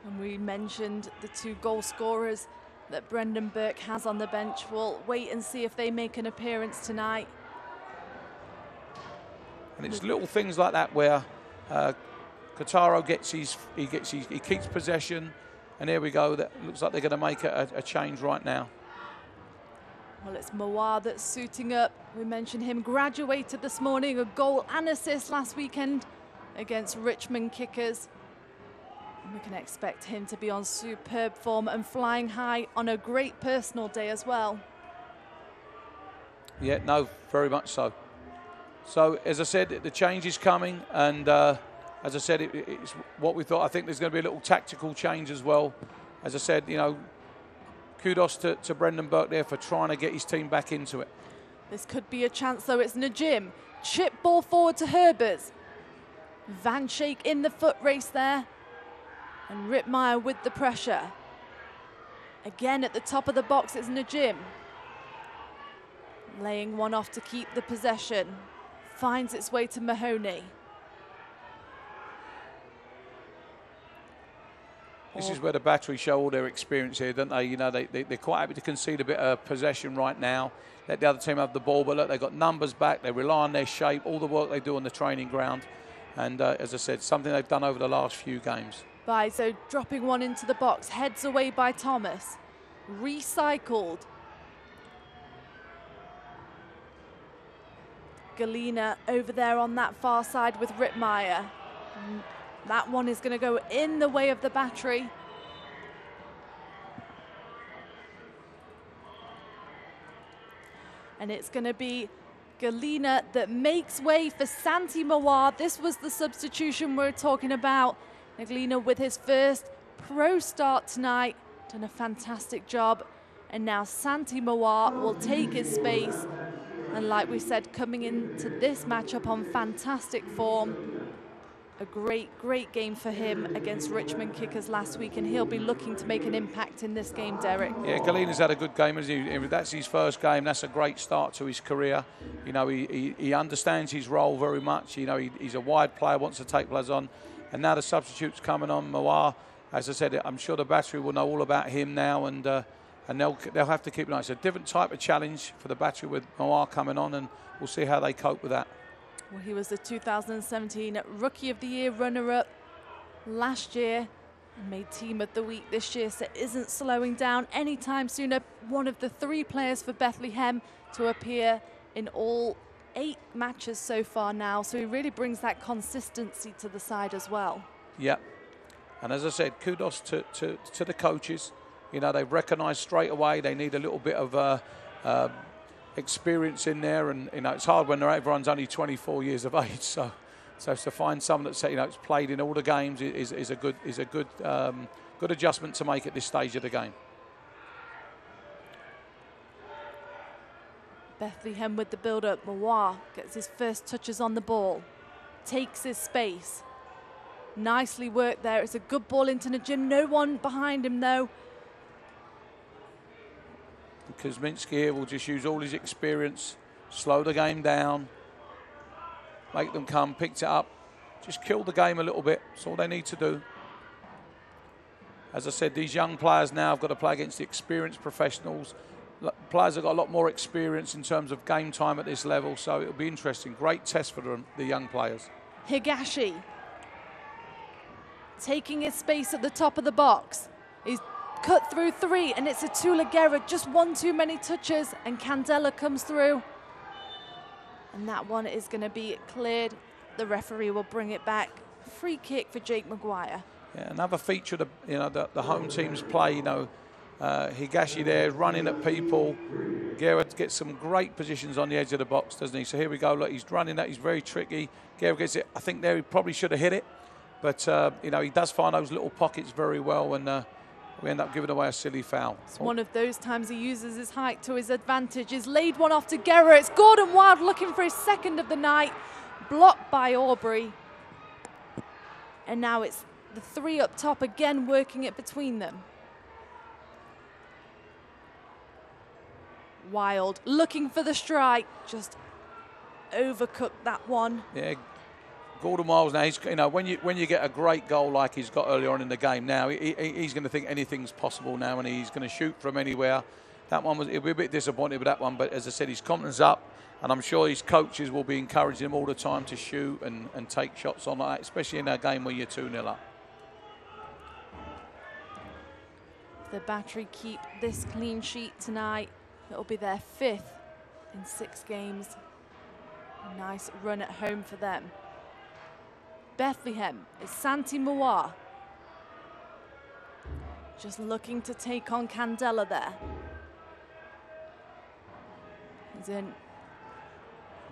And we mentioned the two goal scorers that Brendan Burke has on the bench. We'll wait and see if they make an appearance tonight. And it's little things like that where Kotaro he keeps possession, and here we go. That looks like they're going to make a change right now. Well, it's Mawar that's suiting up. We mentioned him graduated this morning, a goal and assist last weekend against Richmond Kickers. And we can expect him to be on superb form and flying high on a great personal day as well. Yeah, no, very much so. So, as I said, the change is coming, and as I said, it's what we thought. I think there's going to be a little tactical change as well. As I said, you know, kudos to Brendan Burke there for trying to get his team back into it. This could be a chance, though. It's Najim. Chip ball forward to Herbers. Van Schaik in the foot race there. And Rittmeyer with the pressure. Again, at the top of the box, it's Najim. Laying one off to keep the possession. Finds its way to Mahoney. This is where the Battery show all their experience here, don't they? You know, they're quite happy to concede a bit of possession right now. Let the other team have the ball, but look, they've got numbers back. They rely on their shape, all the work they do on the training ground. And as I said, something they've done over the last few games. Right, so dropping one into the box, heads away by Thomas. Recycled. Galina over there on that far side with Rittmeyer. That one is going to go in the way of the Battery. And it's going to be Galina that makes way for Santi Mawar. This was the substitution we're talking about. Galina with his first pro start tonight. Done a fantastic job. And now Santi Mawar will take his space. And like we said, coming into this matchup on fantastic form. A great, great game for him against Richmond Kickers last week, and he'll be looking to make an impact in this game, Derek. Yeah, Galina's had a good game. That's his first game. That's a great start to his career. You know, he understands his role very much. You know, he's a wide player, wants to take players on. And now the substitute's coming on. Mawar, as I said, I'm sure the Battery will know all about him now, and they'll have to keep an eye. It's a different type of challenge for the Battery with Mawar coming on, and we'll see how they cope with that. Well, he was the 2017 Rookie of the Year runner-up last year and made Team of the Week this year, so isn't slowing down anytime sooner. One of the 3 players for Bethlehem to appear in all 8 matches so far now, so he really brings that consistency to the side as well. Yeah, and as I said, kudos to the coaches. You know, they've recognised straight away they need a little bit of experience in there, and you know it's hard when everyone's only 24 years of age. So to find someone that's it's played in all the games is a good adjustment to make at this stage of the game. Bethlehem with the build-up. Mawar gets his first touches on the ball, takes his space. Nicely worked there. It's a good ball into Najim. No one behind him though. Kuzminski here will just use all his experience, slow the game down, make them come, picked it up, just kill the game a little bit. That's all they need to do. As I said, these young players now have got to play against the experienced professionals. Players have got a lot more experience in terms of game time at this level, so it'll be interesting. Great test for them, the young players. Higashi taking his space at the top of the box. He's cut through 3, and it's a Tula Guerra, just one too many touches, and Candela comes through. And that one is going to be cleared. The referee will bring it back. Free kick for Jake Maguire. Yeah, another feature of the home team's play, Higashi there running at people. Guerra gets some great positions on the edge of the box, doesn't he? So here we go, look, he's running that, he's very tricky. Guerra gets it, I think there he probably should have hit it. But, he does find those little pockets very well, and we end up giving away a silly foul. It's one of those times he uses his height to his advantage. He's laid one off to Guerra. It's Gordon Wild looking for his second of the night. Blocked by Aubrey. And now it's the 3 up top again, working it between them. Wild looking for the strike. Just overcooked that one. Yeah. Gordon Wiles now, when you get a great goal like he's got earlier on in the game, now he's going to think anything's possible now, and he's going to shoot from anywhere. That one he'll be a bit disappointed with that one, but as I said, his confidence up, and I'm sure his coaches will be encouraging him all the time to shoot and take shots on like that, especially in a game where you're 2-0 up. The Battery keep this clean sheet tonight. It'll be their 5th in 6 games. A nice run at home for them. Bethlehem is Santi Mawar. Just looking to take on Candela there. He's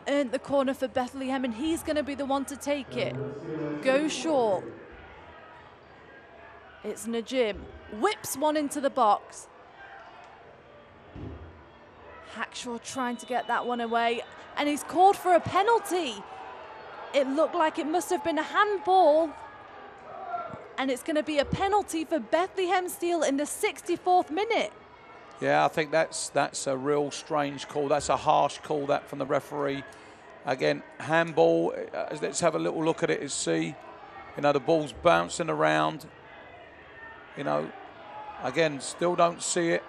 earned the corner for Bethlehem, and he's going to be the one to take it. Go short. It's Najim. Whips one into the box. Hackshaw trying to get that one away, and he's called for a penalty. It looked like it must have been a handball, and it's going to be a penalty for Bethlehem Steel in the 64th minute. Yeah, I think that's a real strange call. That's a harsh call, that, from the referee. Again, handball. Let's have a little look at it and see. The ball's bouncing around. You know, again, still don't see it.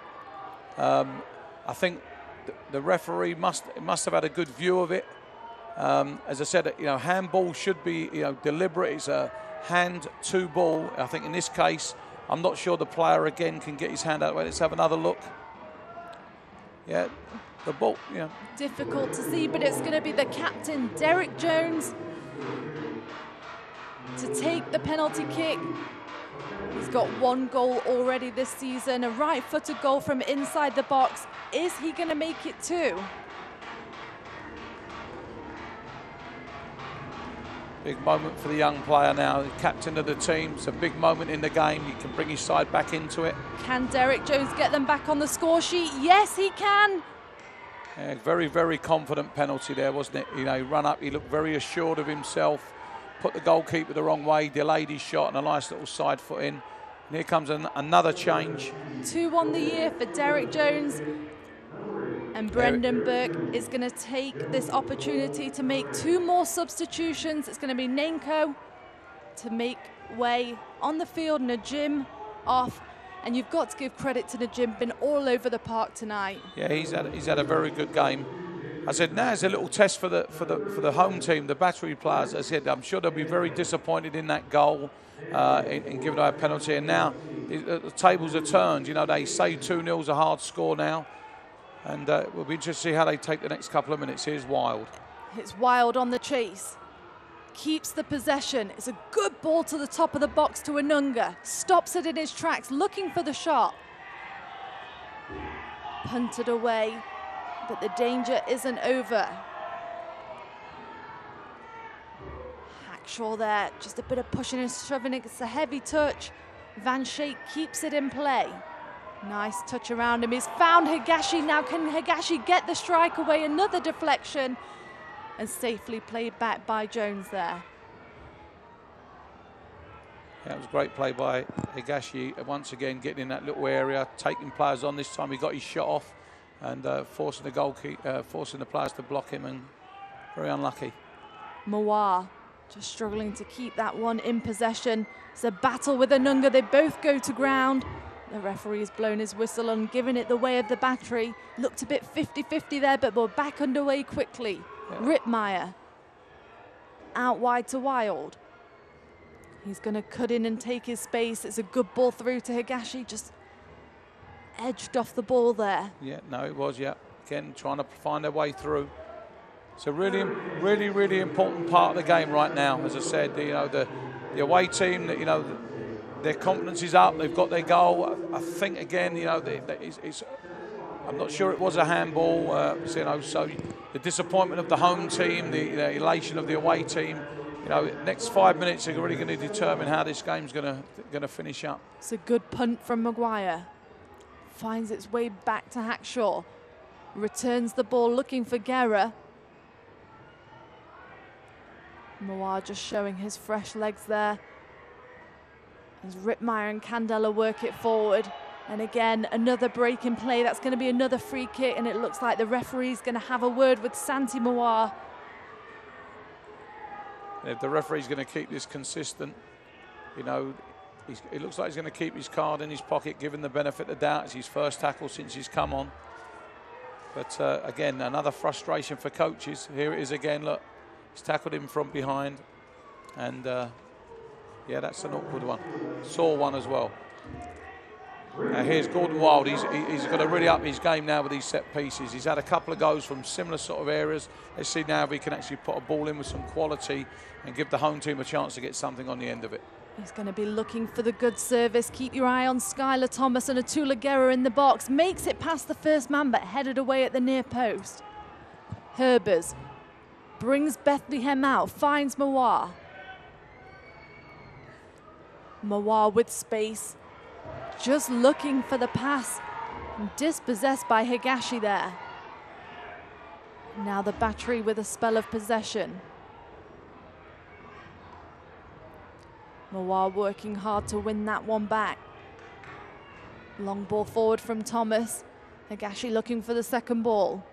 I think the referee must have had a good view of it. As I said, you know, handball should be, you know, deliberate. It's a hand to ball. I think in this case, I'm not sure the player again can get his hand out of the way. Let's have another look. Yeah, the ball, yeah. Difficult to see, but it's going to be the captain, Derek Jones, to take the penalty kick. He's got 1 goal already this season, a right-footed goal from inside the box. Is he going to make it 2? Big moment for the young player now, the captain of the team. It's a big moment in the game. He can bring his side back into it. Can Derek Jones get them back on the score sheet? Yes, he can. Yeah, very, very confident penalty there, wasn't it? You know, he run up, he looked very assured of himself, put the goalkeeper the wrong way, delayed his shot, and a nice little side foot in. And here comes another change. 2 on the year for Derek Jones. And Brendan Burke is going to take this opportunity to make 2 more substitutions. It's going to be Nenko to make way on the field, Najim off. And you've got to give credit to Najim, been all over the park tonight. Yeah, he's had a very good game. I said now it's a little test for the home team, the Battery players. I said I'm sure they'll be very disappointed in that goal, in giving away a penalty. And now the tables are turned. You know, they say 2-0 is a hard score now. And we'll be interested to see how they take the next couple of minutes. Here's Wild. It's Wild on the chase. Keeps the possession. It's a good ball to the top of the box to Anunga. Stops it in his tracks, looking for the shot. Punted away, but the danger isn't over. Hackshaw there, just a bit of pushing and shoving. It's a heavy touch. Van Schaik keeps it in play. Nice touch around him. He's found Higashi. Now can Higashi get the strike away? Another deflection. And safely played back by Jones there. Yeah, it was great play by Higashi. Once again, getting in that little area, taking players on. This time he got his shot off and forcing the players to block him, and very unlucky. Mawar just struggling to keep that one in possession. It's a battle with Anunga. They both go to ground. The referee's blown his whistle and given it the way of the Battery. Looked a bit 50-50 there, but we're back underway quickly. Yeah. Rittmeyer out wide to Wild. He's going to cut in and take his space. It's a good ball through to Higashi, just edged off the ball there. Yeah, no, it was, yeah. Again, trying to find their way through. It's a really, really, really important part of the game right now. As I said, you know, the away team, you know, their confidence is up. They've got their goal. I think again, you know, I'm not sure it was a handball. You know, so the disappointment of the home team, the elation of the away team. You know, next 5 minutes are really going to determine how this game's going to finish up. It's a good punt from Maguire. Finds its way back to Hackshaw. Returns the ball, looking for Guerra. Mawar just showing his fresh legs there. As Rittmeyer and Candela work it forward. And again, another break in play. That's going to be another free kick, and it looks like the referee's going to have a word with Santi Mawar. If the referee's going to keep this consistent, you know, it looks like he's going to keep his card in his pocket, given the benefit of the doubt. It's his first tackle since he's come on. But again, another frustration for coaches. Here it is again, look. He's tackled him from behind. And yeah, that's an awkward one. Sore one as well. Here's Gordon Wild. He's got to really up his game now with these set pieces. He's had a couple of goes from similar sort of areas. Let's see now if he can actually put a ball in with some quality and give the home team a chance to get something on the end of it. He's going to be looking for the good service. Keep your eye on Skylar Thomas and Atula Guerra in the box. Makes it past the first man, but headed away at the near post. Herbers brings Bethlehem out, finds Mawar. Mawar with space. Just looking for the pass, dispossessed by Higashi there. Now the Battery with a spell of possession. Mawar working hard to win that one back. Long ball forward from Thomas. Higashi looking for the second ball.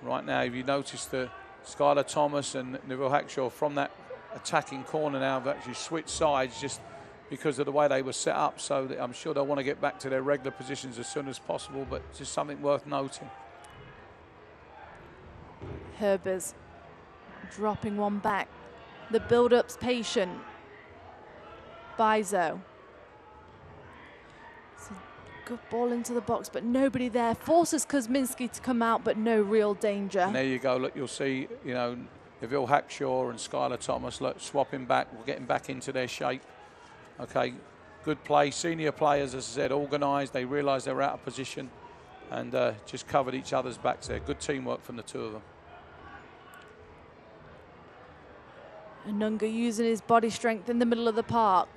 Right now, if you notice the Skylar Thomas and Neville Hackshaw from that attacking corner now have actually switched sides just because of the way they were set up. So I'm sure they'll want to get back to their regular positions as soon as possible, but just something worth noting. Herbers dropping one back. The build-up's patient. Bizo. It's a good ball into the box, but nobody there. Forces Kuzminski to come out, but no real danger. And there you go. Look, you'll see, you know, Neville Hackshaw and Skylar Thomas, look, swapping back, getting back into their shape. Okay, good play. Senior players, as I said, organised. They realised they were out of position and just covered each other's backs there. Good teamwork from the two of them. Anunga using his body strength in the middle of the park.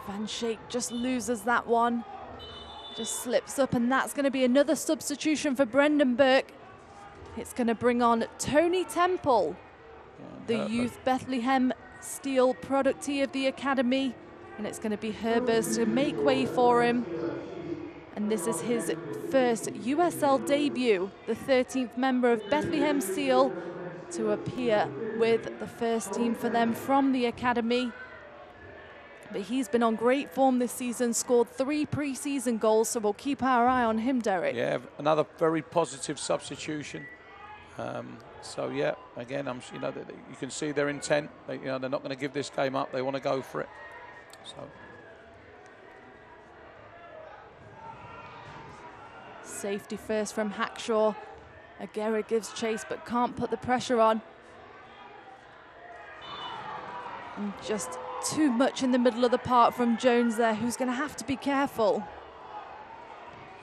Van Schaik just loses that one. Just slips up, and that's going to be another substitution for Brendan Burke. It's going to bring on Tony Temple, the youth Bethlehem steel productee of the academy, and it's going to be Herbers to make way for him. And this is his first USL debut, the 13th member of Bethlehem Steel to appear with the first team for them from the academy. But he's been on great form this season, scored 3 pre-season goals, so we'll keep our eye on him, Derek. Yeah, another very positive substitution. So yeah, again, you know, you can see their intent. You know, they're not going to give this game up. They want to go for it. So. Safety first from Hackshaw. Aguirre gives chase but can't put the pressure on. And just too much in the middle of the park from Jones there, who's going to have to be careful.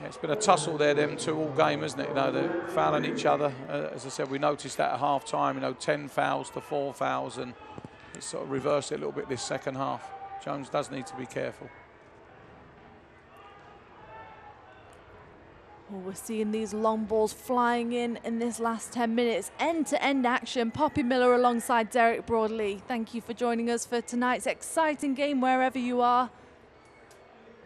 Yeah, it's been a tussle there, them two all game, isn't it? You know, they're fouling each other. As I said, we noticed that at half time, you know, 10 fouls to 4 fouls, and it's sort of reversed it a little bit this second half. Jones does need to be careful. Well, we're seeing these long balls flying in this last 10 minutes. End-to-end action. Poppy Miller alongside Derek Broadley. Thank you for joining us for tonight's exciting game wherever you are.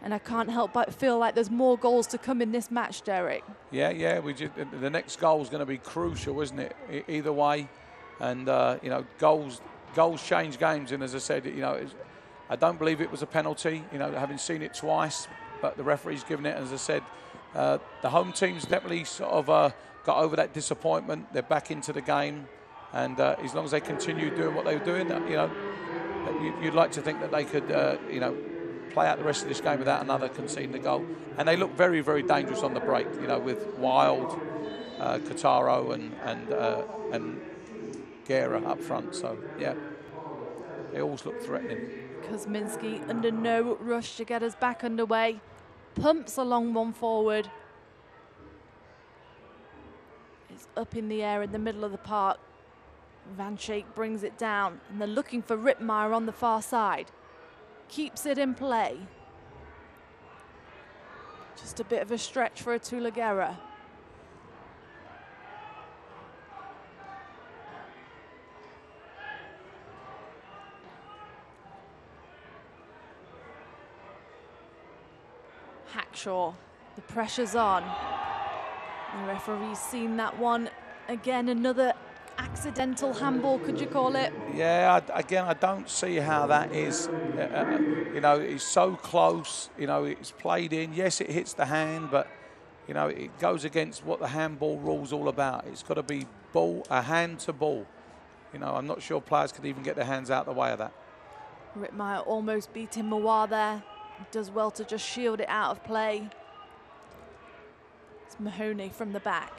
And I can't help but feel like there's more goals to come in this match, Derek. Yeah, the next goal is going to be crucial, isn't it? Either way. And, you know, goals change games. And as I said, you know, I don't believe it was a penalty, you know, having seen it twice. But the referee's given it, as I said, the home team's definitely sort of got over that disappointment. They're back into the game, and as long as they continue doing what they were doing, you know, you'd like to think that they could, you know, play out the rest of this game without another conceding a goal. And they look very, very dangerous on the break, you know, with Wild, Kataro, and Guerra up front. So yeah, they always look threatening. Kuzminski under no rush to get us back underway. Pumps a long one forward. It's up in the air in the middle of the park. Van Schaik brings it down, and they're looking for Rittmeyer on the far side. Keeps it in play. Just a bit of a stretch for Atula Guerra. Hackshaw, the pressure's on. The referee's seen that one. Again, another accidental handball, could you call it? Yeah, again, I don't see how that is. You know, it's so close. You know, it's played in. Yes, it hits the hand, but, you know, it goes against what the handball rule's all about. It's got to be a hand to ball. You know, I'm not sure players could even get their hands out the way of that. Rittmeyer almost beating Mawar there. Does well to just shield it out of play. It's Mahoney from the back.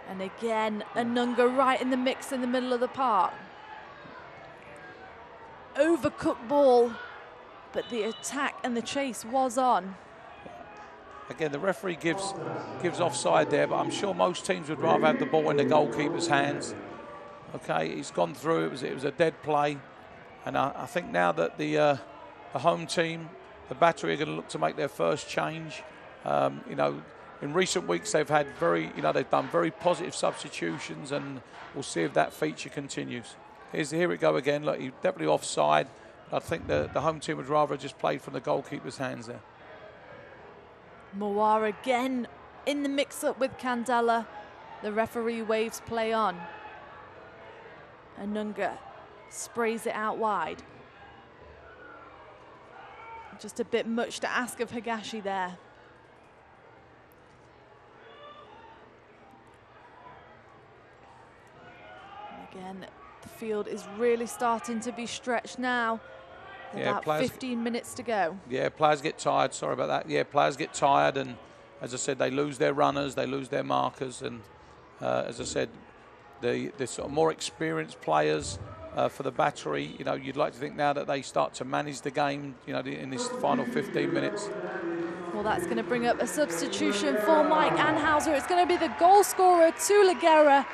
And again, Anunga right in the mix in the middle of the park. Overcooked ball, but the attack and the chase was on. Again, the referee gives offside there, but I'm sure most teams would rather have the ball in the goalkeeper's hands. Okay, he's gone through. It was a dead play. And I think now that the home team, the battery, are going to look to make their first change. You know, in recent weeks they've had they've done very positive substitutions, and we'll see if that feature continues. Here we go again. Look, he's definitely offside. I think the home team would rather have just played from the goalkeeper's hands there. Mawar again in the mix-up with Candela. The referee waves play on. Anunga sprays it out wide. Just a bit much to ask of Higashi there. And again, the field is really starting to be stretched now. About 15 minutes to go. Yeah, players get tired. Sorry about that. Yeah, players get tired, and as I said, they lose their runners, they lose their markers, and as I said, the sort of more experienced players for the Battery, you know, you'd like to think now that they start to manage the game, you know, in this final 15 minutes. Well, that's going to bring up a substitution for Mike Anhauser. It's going to be the goal scorer, Tuleguera.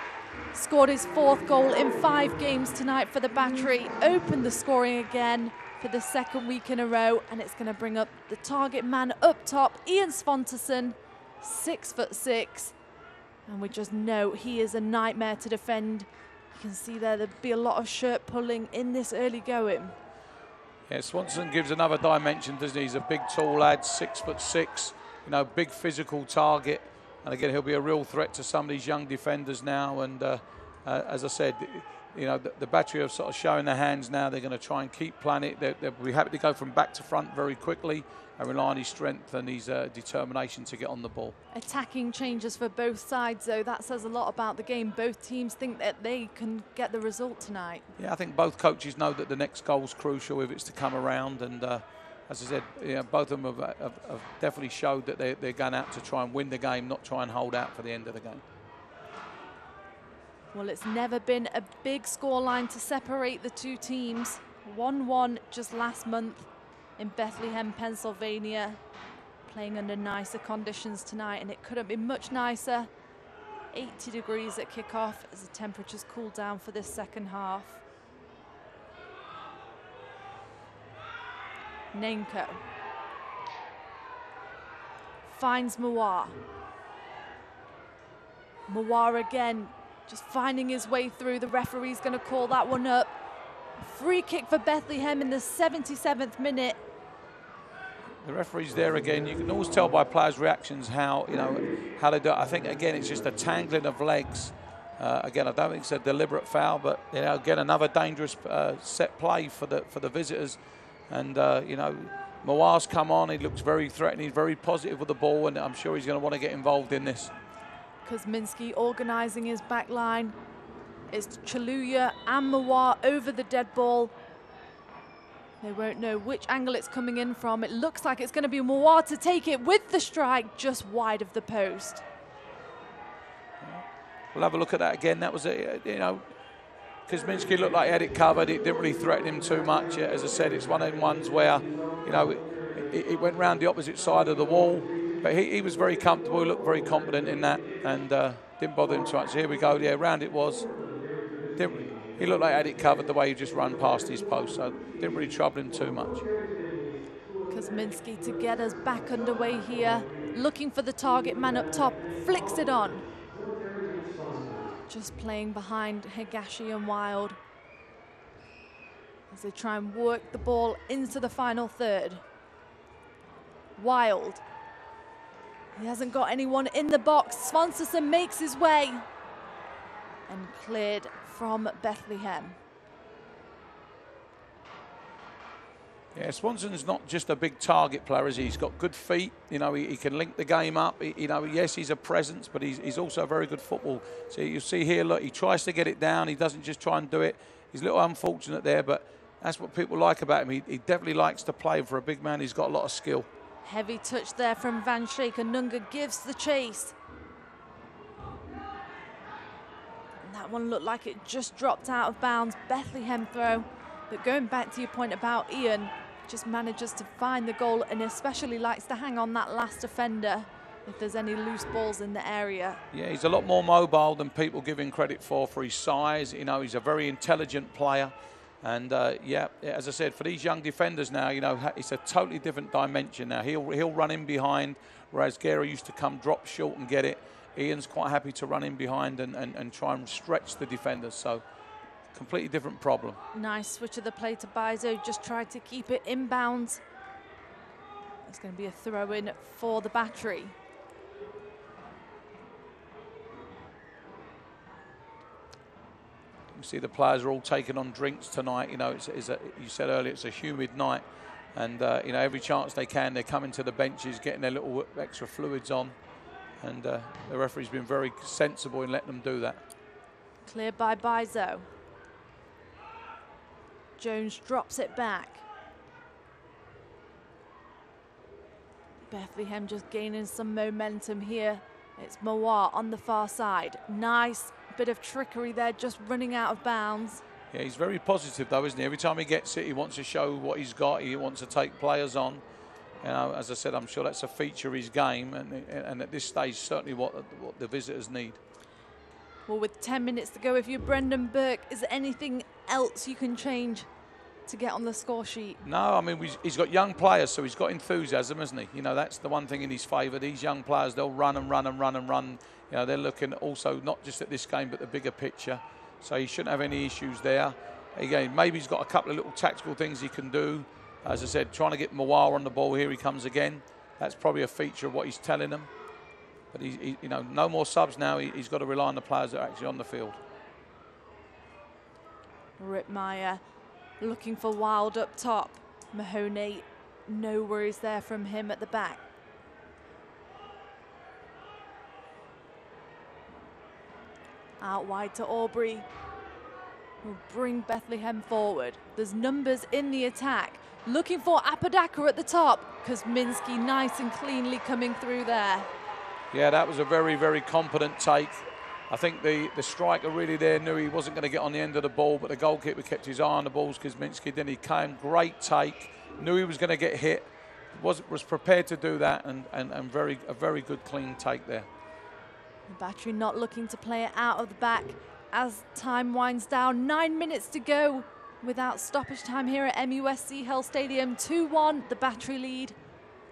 Scored his 4th goal in 5 games tonight for the Battery. Opened the scoring again for the 2nd week in a row, and it's going to bring up the target man up top, Ian Svanteson, 6'6", and we just know he is a nightmare to defend. You can see there'd be a lot of shirt pulling in this early going. Yeah, Swanson gives another dimension, doesn't he? He's a big, tall lad, 6'6", you know, big physical target, and again, he'll be a real threat to some of these young defenders now. And as I said, you know, the Battery are sort of showing their hands now. They're going to try and keep playing it. They'll be happy to go from back to front very quickly and rely on his strength and his determination to get on the ball. Attacking changes for both sides, though. That says a lot about the game. Both teams think that they can get the result tonight. Yeah, I think both coaches know that the next goal is crucial if it's to come around. And as I said, you know, both of them have definitely showed that they're going out to try and win the game, not try and hold out for the end of the game. Well, it's never been a big scoreline to separate the two teams. 1-1 just last month in Bethlehem, Pennsylvania. Playing under nicer conditions tonight, and it couldn't be much nicer. 80 degrees at kickoff as the temperatures cool down for this second half. Nenko finds Mawar. Mawar again, just finding his way through. The referee's going to call that one up. Free kick for Bethlehem in the 77th minute. The referee's there again. You can always tell by players' reactions how they do it. I think again it's just a tangling of legs. Again, I don't think it's a deliberate foul, but you know, again another dangerous set play for the visitors. And you know, Mawar's come on. He looks very threatening. He's very positive with the ball, and I'm sure he's going to want to get involved in this. Kuzminski organising his back line. It's Chaluya and Mawar over the dead ball. They won't know which angle it's coming in from. It looks like it's going to be Mawar to take it with the strike just wide of the post. We'll have a look at that again. That was, you know, Kuzminski looked like he had it covered. It didn't really threaten him too much. As I said, it's one of them ones where, you know, it went round the opposite side of the wall. But he was very comfortable. He looked very confident in that, and didn't bother him too much. So here we go. Yeah, round it was. He looked like he had it covered the way he just run past his post, so didn't really trouble him too much. Kuzminski to get us back underway here, looking for the target man up top, flicks it on. Just playing behind Higashi and Wild as they try and work the ball into the final third. Wild. He hasn't got anyone in the box. Svanteson makes his way and cleared from Bethlehem. Yeah, Swanson's not just a big target player, is he? He's got good feet. You know, he can link the game up. You know, yes, he's a presence, but he's also a very good football. So you see here, look, he tries to get it down. He doesn't just try and do it. He's a little unfortunate there, but that's what people like about him. He definitely likes to play. For a big man, he's got a lot of skill. Heavy touch there from Van Schaik. Nunga gives the chase. And that one looked like it just dropped out of bounds. Bethlehem throw. But going back to your point about Ian, just manages to find the goal and especially likes to hang on that last defender if there's any loose balls in the area. Yeah, he's a lot more mobile than people give him credit for his size. You know, he's a very intelligent player. And yeah, as I said, for these young defenders now, you know, it's a totally different dimension now. He'll run in behind, whereas Guerra used to come drop short and get it. Ian's quite happy to run in behind and try and stretch the defenders. So completely different problem. Nice switch of the play to Bizo, just tried to keep it inbounds. It's going to be a throw-in for the Battery. You see the players are all taking on drinks tonight. You know, you said earlier it's a humid night, and you know, every chance they can, they're coming to the benches, getting their little extra fluids on, and the referee's been very sensible in letting them do that. Cleared by Bizo. Jones drops it back. Bethlehem just gaining some momentum here. It's Mawar on the far side. Nice bit of trickery there, just running out of bounds. Yeah, he's very positive though, isn't he? Every time he gets it, he wants to show what he's got. He wants to take players on. You know, as I said, I'm sure that's a feature of his game, and at this stage, certainly what the visitors need. Well, with 10 minutes to go, if you're Brendan Burke, is there anything else you can change to get on the score sheet? No, I mean, he's got young players, so he's got enthusiasm, hasn't he? You know, that's the one thing in his favour. These young players, they'll run and run and run and run. You know, they're looking also not just at this game, but the bigger picture. So he shouldn't have any issues there. Again, maybe he's got a couple of little tactical things he can do. As I said, trying to get Mawar on the ball. Here he comes again. That's probably a feature of what he's telling them. But he you know, no more subs now. He's got to rely on the players that are actually on the field. Rittmeyer looking for Wild up top. Mahoney, no worries there from him at the back. Out wide to Aubrey. Will bring Bethlehem forward. There's numbers in the attack. Looking for Apodaca at the top. Kuzminski nice and cleanly coming through there. Yeah, that was a very, very competent take. I think the striker really there knew he wasn't going to get on the end of the ball, but the goalkeeper kept his eye on the balls. Kuzminski, then he came, great take. Knew he was going to get hit. Was prepared to do that, and a very good clean take there. The Battery not looking to play it out of the back as time winds down. 9 minutes to go without stoppage time here at MUSC Health Stadium. 2-1, the Battery lead.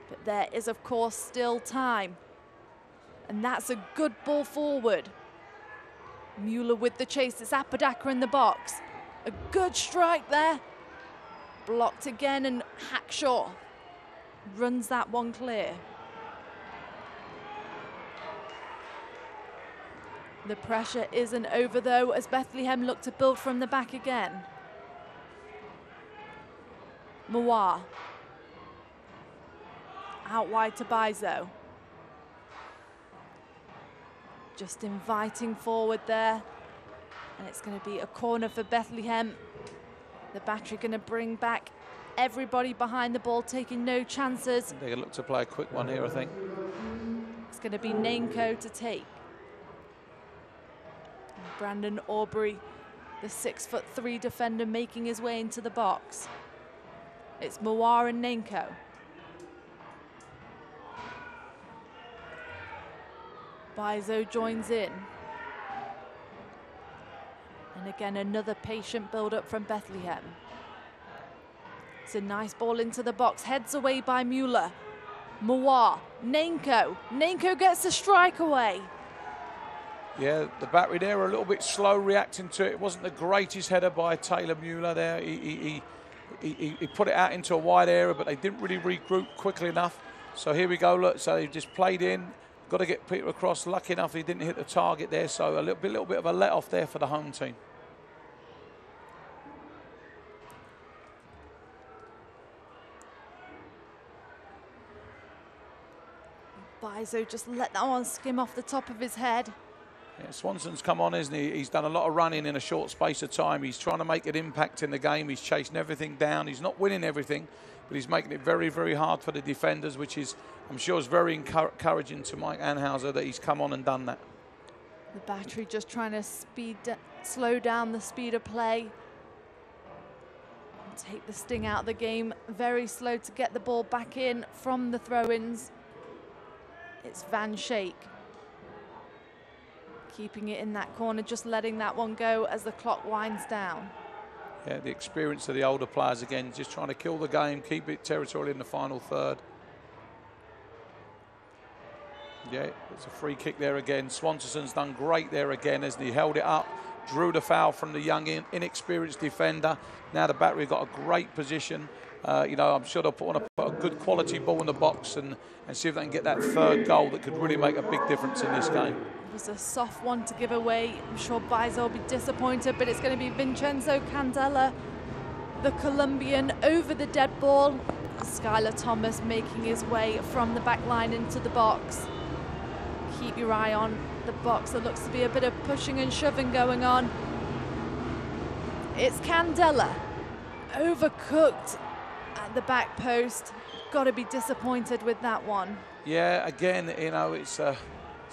But there is, of course, still time. And that's a good ball forward. Mueller with the chase. It's Apodaca in the box. A good strike there. Blocked again, and Hackshaw runs that one clear. The pressure isn't over though, as Bethlehem look to build from the back again. Mawar. Out wide to Bizo. Just inviting forward there. And it's going to be a corner for Bethlehem. The Battery going to bring back everybody behind the ball, taking no chances. They're going to look to play a quick one here, I think. It's going to be Nainko to take. Brandon Aubrey, the 6'3" defender, making his way into the box. It's Mawar and Nainko. Bizo joins in. And again, another patient build-up from Bethlehem. It's a nice ball into the box, heads away by Mueller. Mawar, Nainko. Nainko gets the strike away. Yeah, the Battery there are a little bit slow reacting to it. It wasn't the greatest header by Taylor Mueller there. He put it out into a wide area, but they didn't really regroup quickly enough. So here we go, look, so they just played in, got to get Peter across. Lucky enough he didn't hit the target there, so a little bit of a let-off there for the home team. Bizo just let that one skim off the top of his head. Yeah, Swanson's come on, isn't he? He's done a lot of running in a short space of time. He's trying to make an impact in the game. He's chasing everything down. He's not winning everything, but he's making it very, very hard for the defenders, which is, I'm sure, is very encouraging to Mike Anhauser that he's come on and done that. The Battery just trying to slow down the speed of play. And take the sting out of the game. Very slow to get the ball back in from the throw-ins. It's Van Schaik. Keeping it in that corner, just letting that one go as the clock winds down. Yeah, the experience of the older players again, just trying to kill the game, keep it territorial in the final third. Yeah, it's a free kick there again. Swanson's done great there again as he held it up, drew the foul from the young, inexperienced defender. Now the Battery got a great position. You know, I'm sure they'll want to put a good quality ball in the box and see if they can get that third goal that could really make a big difference in this game. It was a soft one to give away. I'm sure Bizo will be disappointed, but it's going to be Vincenzo Candela, the Colombian, over the dead ball. Skylar Thomas making his way from the back line into the box. Keep your eye on the box. There looks to be a bit of pushing and shoving going on. It's Candela, overcooked at the back post. Got to be disappointed with that one. Yeah, again, it's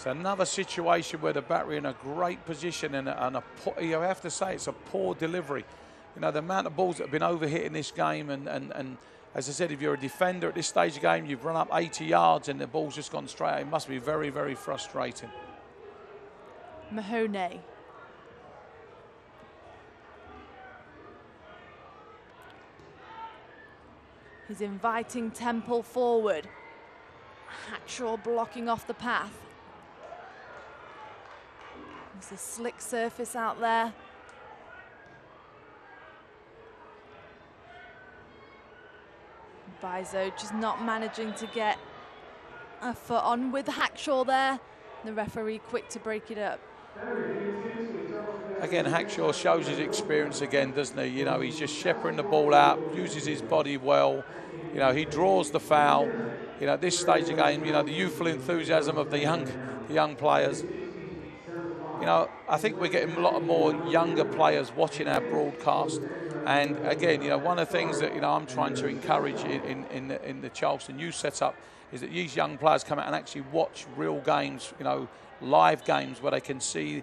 another situation where the Battery in a great position and you have to say it's a poor delivery. The amount of balls that have been overhit in this game and as I said, if you're a defender at this stage of the game, you've run up 80 yards and the ball's just gone straight. It must be very, very frustrating. Mahoney. He's inviting Temple forward. Hackshaw blocking off the path. There's a slick surface out there. Bizo just not managing to get a foot on with Hackshaw there. The referee quick to break it up. Again, Hackshaw shows his experience again, doesn't he? He's just shepherding the ball out, uses his body well. He draws the foul. At this stage of the game, the youthful enthusiasm of the young players. I think we're getting a lot more younger players watching our broadcast. And again, one of the things that I'm trying to encourage in the Charleston youth setup is that these young players come out and actually watch real games, live games where they can see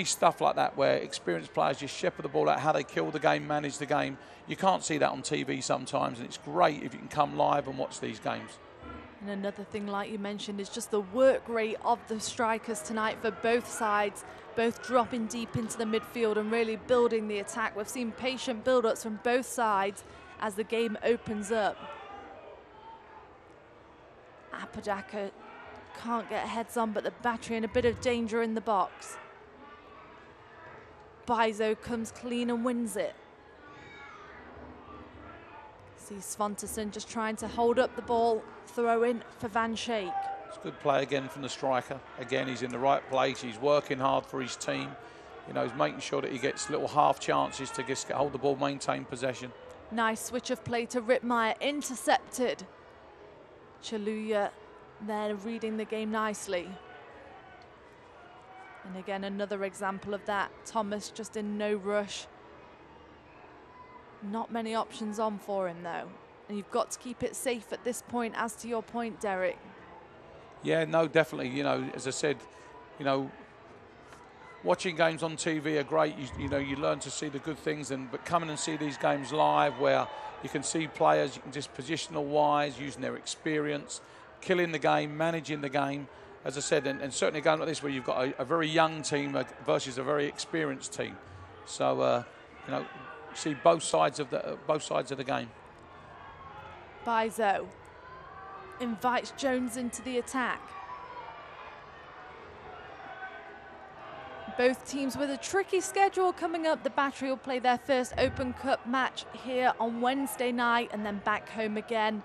stuff like that, where experienced players just shepherd the ball out, how they kill the game, manage the game. You can't see that on TV sometimes, and it's great if you can come live and watch these games. And another thing, like you mentioned, is just the work rate of the strikers tonight for both sides, both dropping deep into the midfield and really building the attack. We've seen patient build-ups from both sides as the game opens up. Apodaca can't get heads on, but the Battery in a bit of danger in the box. Bizo comes clean and wins it. See Svanterson just trying to hold up the ball, throw in for Van Schaik. It's a good play again from the striker. Again, he's in the right place. He's working hard for his team. He's making sure that he gets little half chances to just hold the ball, maintain possession. Nice switch of play to Rittmeyer, intercepted. Chaluya there reading the game nicely. And again, another example of that. Thomas just in no rush. Not many options on for him though. And you've got to keep it safe at this point, as to your point, Derek. Yeah, no, definitely. As I said, watching games on TV are great. You learn to see the good things, but coming and see these games live where you can see players, you can just positional wise, using their experience, killing the game, managing the game. As I said, and certainly a game like this where you've got a very young team versus a very experienced team. So, see both sides of the game. Bizo invites Jones into the attack. Both teams with a tricky schedule coming up. The Battery will play their first Open Cup match here on Wednesday night and then back home again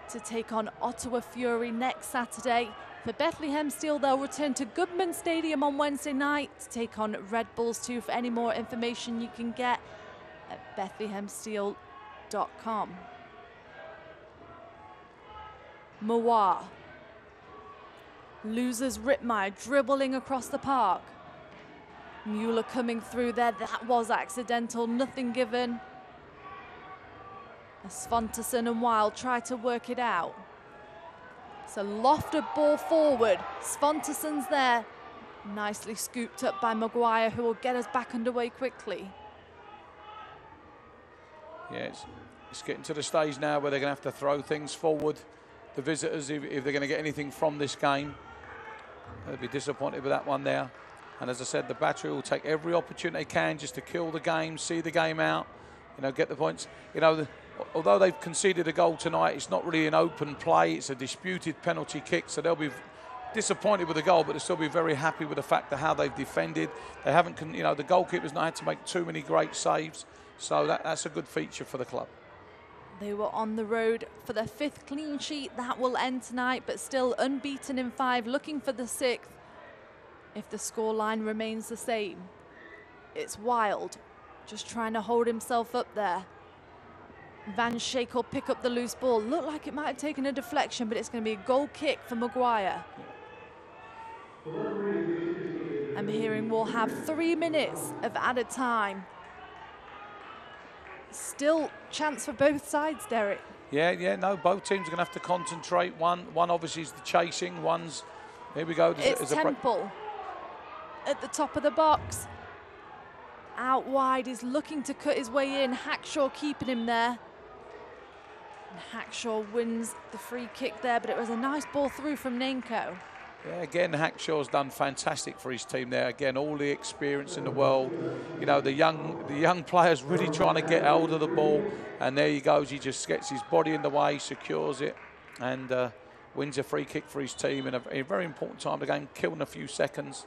to take on Ottawa Fury next Saturday. For Bethlehem Steel, they'll return to Goodman Stadium on Wednesday night to take on Red Bulls 2. For any more information, you can get at BethlehemSteel.com. Mawar loses Rittmeyer, dribbling across the park. Mueller coming through there. That was accidental, nothing given. Svanterson and Wild try to work it out. It's a lofted ball forward. Svanterson's there. Nicely scooped up by Maguire, who will get us back underway quickly. Yeah, it's getting to the stage now where they're going to have to throw things forward. The visitors, if they're going to get anything from this game, they'll be disappointed with that one there. And as I said, the Battery will take every opportunity they can just to kill the game, see the game out, get the points. Although they've conceded a goal tonight, it's not really an open play. It's a disputed penalty kick, so they'll be disappointed with the goal, but they'll still be very happy with the fact of how they've defended. They haven't, the goalkeeper's not had to make too many great saves, so that's a good feature for the club. They were on the road for their 5th clean sheet. That will end tonight, but still unbeaten in 5, looking for the 6th if the scoreline remains the same. It's Wild, just trying to hold himself up there. Van Schaik will pick up the loose ball. Looked like it might have taken a deflection, but it's going to be a goal kick for Maguire. I'm hearing we'll have 3 minutes of added time. Still chance for both sides, Derek. Yeah, no, both teams are going to have to concentrate. One obviously is the chasing, one's, here we go. It's Temple at the top of the box. Out wide, he's looking to cut his way in. Hackshaw keeping him there. And Hackshaw wins the free kick there, but it was a nice ball through from Nenko. Yeah, again, Hackshaw's done fantastic for his team there. Again, all the experience in the world. You know, the young players really trying to get hold of the ball. And there he goes. He just gets his body in the way, secures it, and wins a free kick for his team in a very important time of the game, killing a few seconds.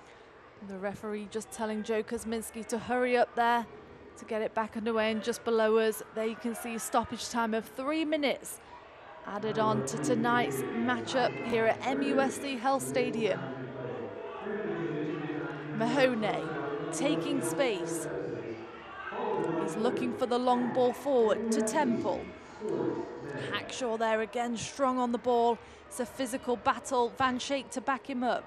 The referee just telling Joe Kuzminski to hurry up there to get it back underway. And just below us, there you can see stoppage time of 3 minutes added on to tonight's matchup here at MUSC Health Stadium. Mahoney taking space. He's looking for the long ball forward to Temple. Hackshaw there again, strong on the ball. It's a physical battle. Van Schaik to back him up.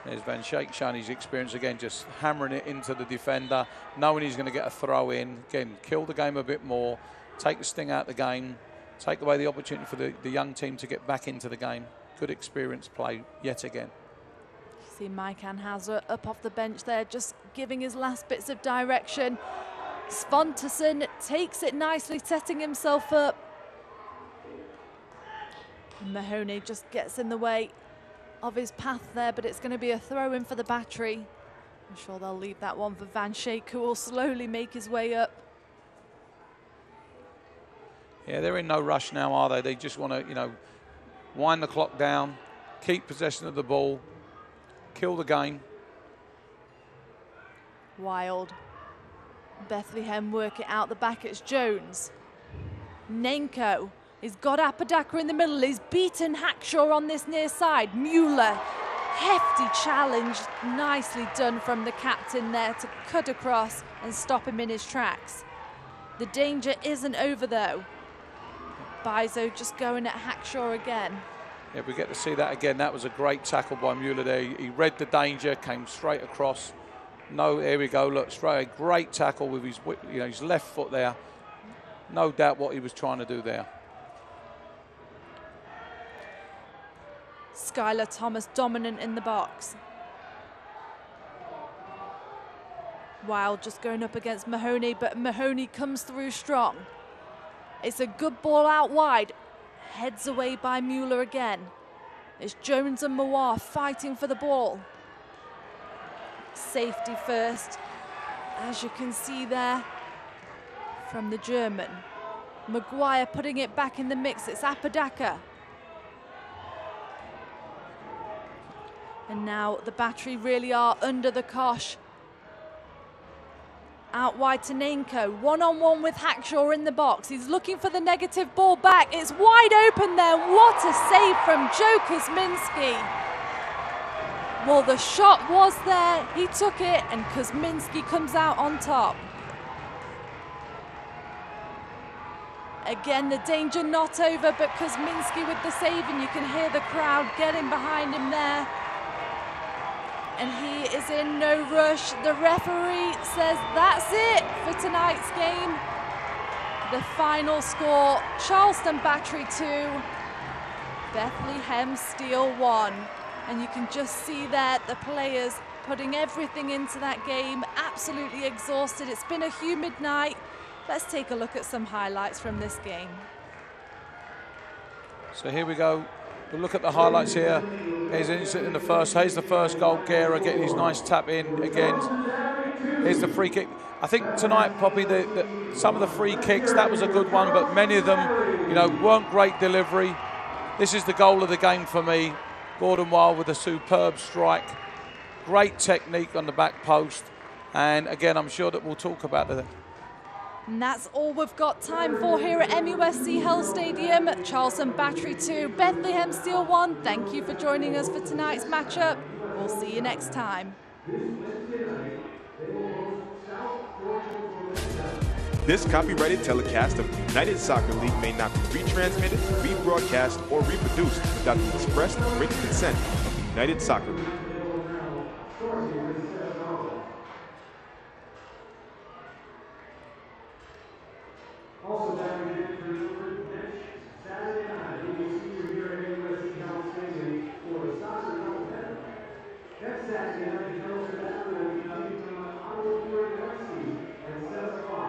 There's Van Schaik showing his experience again, just hammering it into the defender, knowing he's going to get a throw in. Again, kill the game a bit more, take the sting out of the game, take away the opportunity for the young team to get back into the game. Good experience play yet again. See Mike Anhauser up off the bench there, just giving his last bits of direction. Svanteson takes it nicely, setting himself up. Mahoney just gets in the way of his path there, but it's going to be a throw in for the Battery. I'm sure they'll leave that one for Van Schaik, who will slowly make his way up. Yeah, they're in no rush now, are they? They just want to, you know, wind the clock down, keep possession of the ball, kill the game. Wild. Bethlehem work it out the back. It's Jones. Nenko. He's got Apodaca in the middle. He's beaten Hackshaw on this near side. Mueller, hefty challenge. Nicely done from the captain there to cut across and stop him in his tracks. The danger isn't over though. Bizo just going at Hackshaw again. Yeah, we get to see that again. That was a great tackle by Mueller there. He read the danger, came straight across. No, here we go. Look, straight, a great tackle with his, you know, his left foot there. No doubt what he was trying to do there. Skylar Thomas dominant in the box. Wild just going up against Mahoney, but Mahoney comes through strong. It's a good ball out wide. Heads away by Mueller again. It's Jones and Mawar fighting for the ball. Safety first, as you can see there from the German. Maguire putting it back in the mix. It's Apodaca. And now the Battery really are under the cosh. Out wide to Nenko, one-on-one with Hackshaw in the box. He's looking for the negative ball back. It's wide open there. What a save from Joe Kuzminski. Well, the shot was there. He took it, and Kuzminski comes out on top. Again, the danger not over, but Kuzminski with the save, and you can hear the crowd getting behind him there. And he is in no rush. The referee says that's it for tonight's game. The final score, Charleston Battery 2, Bethlehem Steel 1. And you can just see there the players putting everything into that game, absolutely exhausted. It's been a humid night. Let's take a look at some highlights from this game. So here we go. We'll look at the highlights here. Here's an incident in the first. Here's the first goal. Guerra getting his nice tap in again. Here's the free kick. I think tonight, Poppy, some of the free kicks, that was a good one, but many of them, you know, weren't great delivery. This is the goal of the game for me. Gordon Wild with a superb strike. Great technique on the back post. And again, I'm sure that we'll talk about And that's all we've got time for here at MUSC Health Stadium. Charleston Battery 2, Bethlehem Steel 1. Thank you for joining us for tonight's matchup. We'll see you next time. This copyrighted telecast of the United Soccer League may not be retransmitted, rebroadcast, or reproduced without the express written consent of the United Soccer League.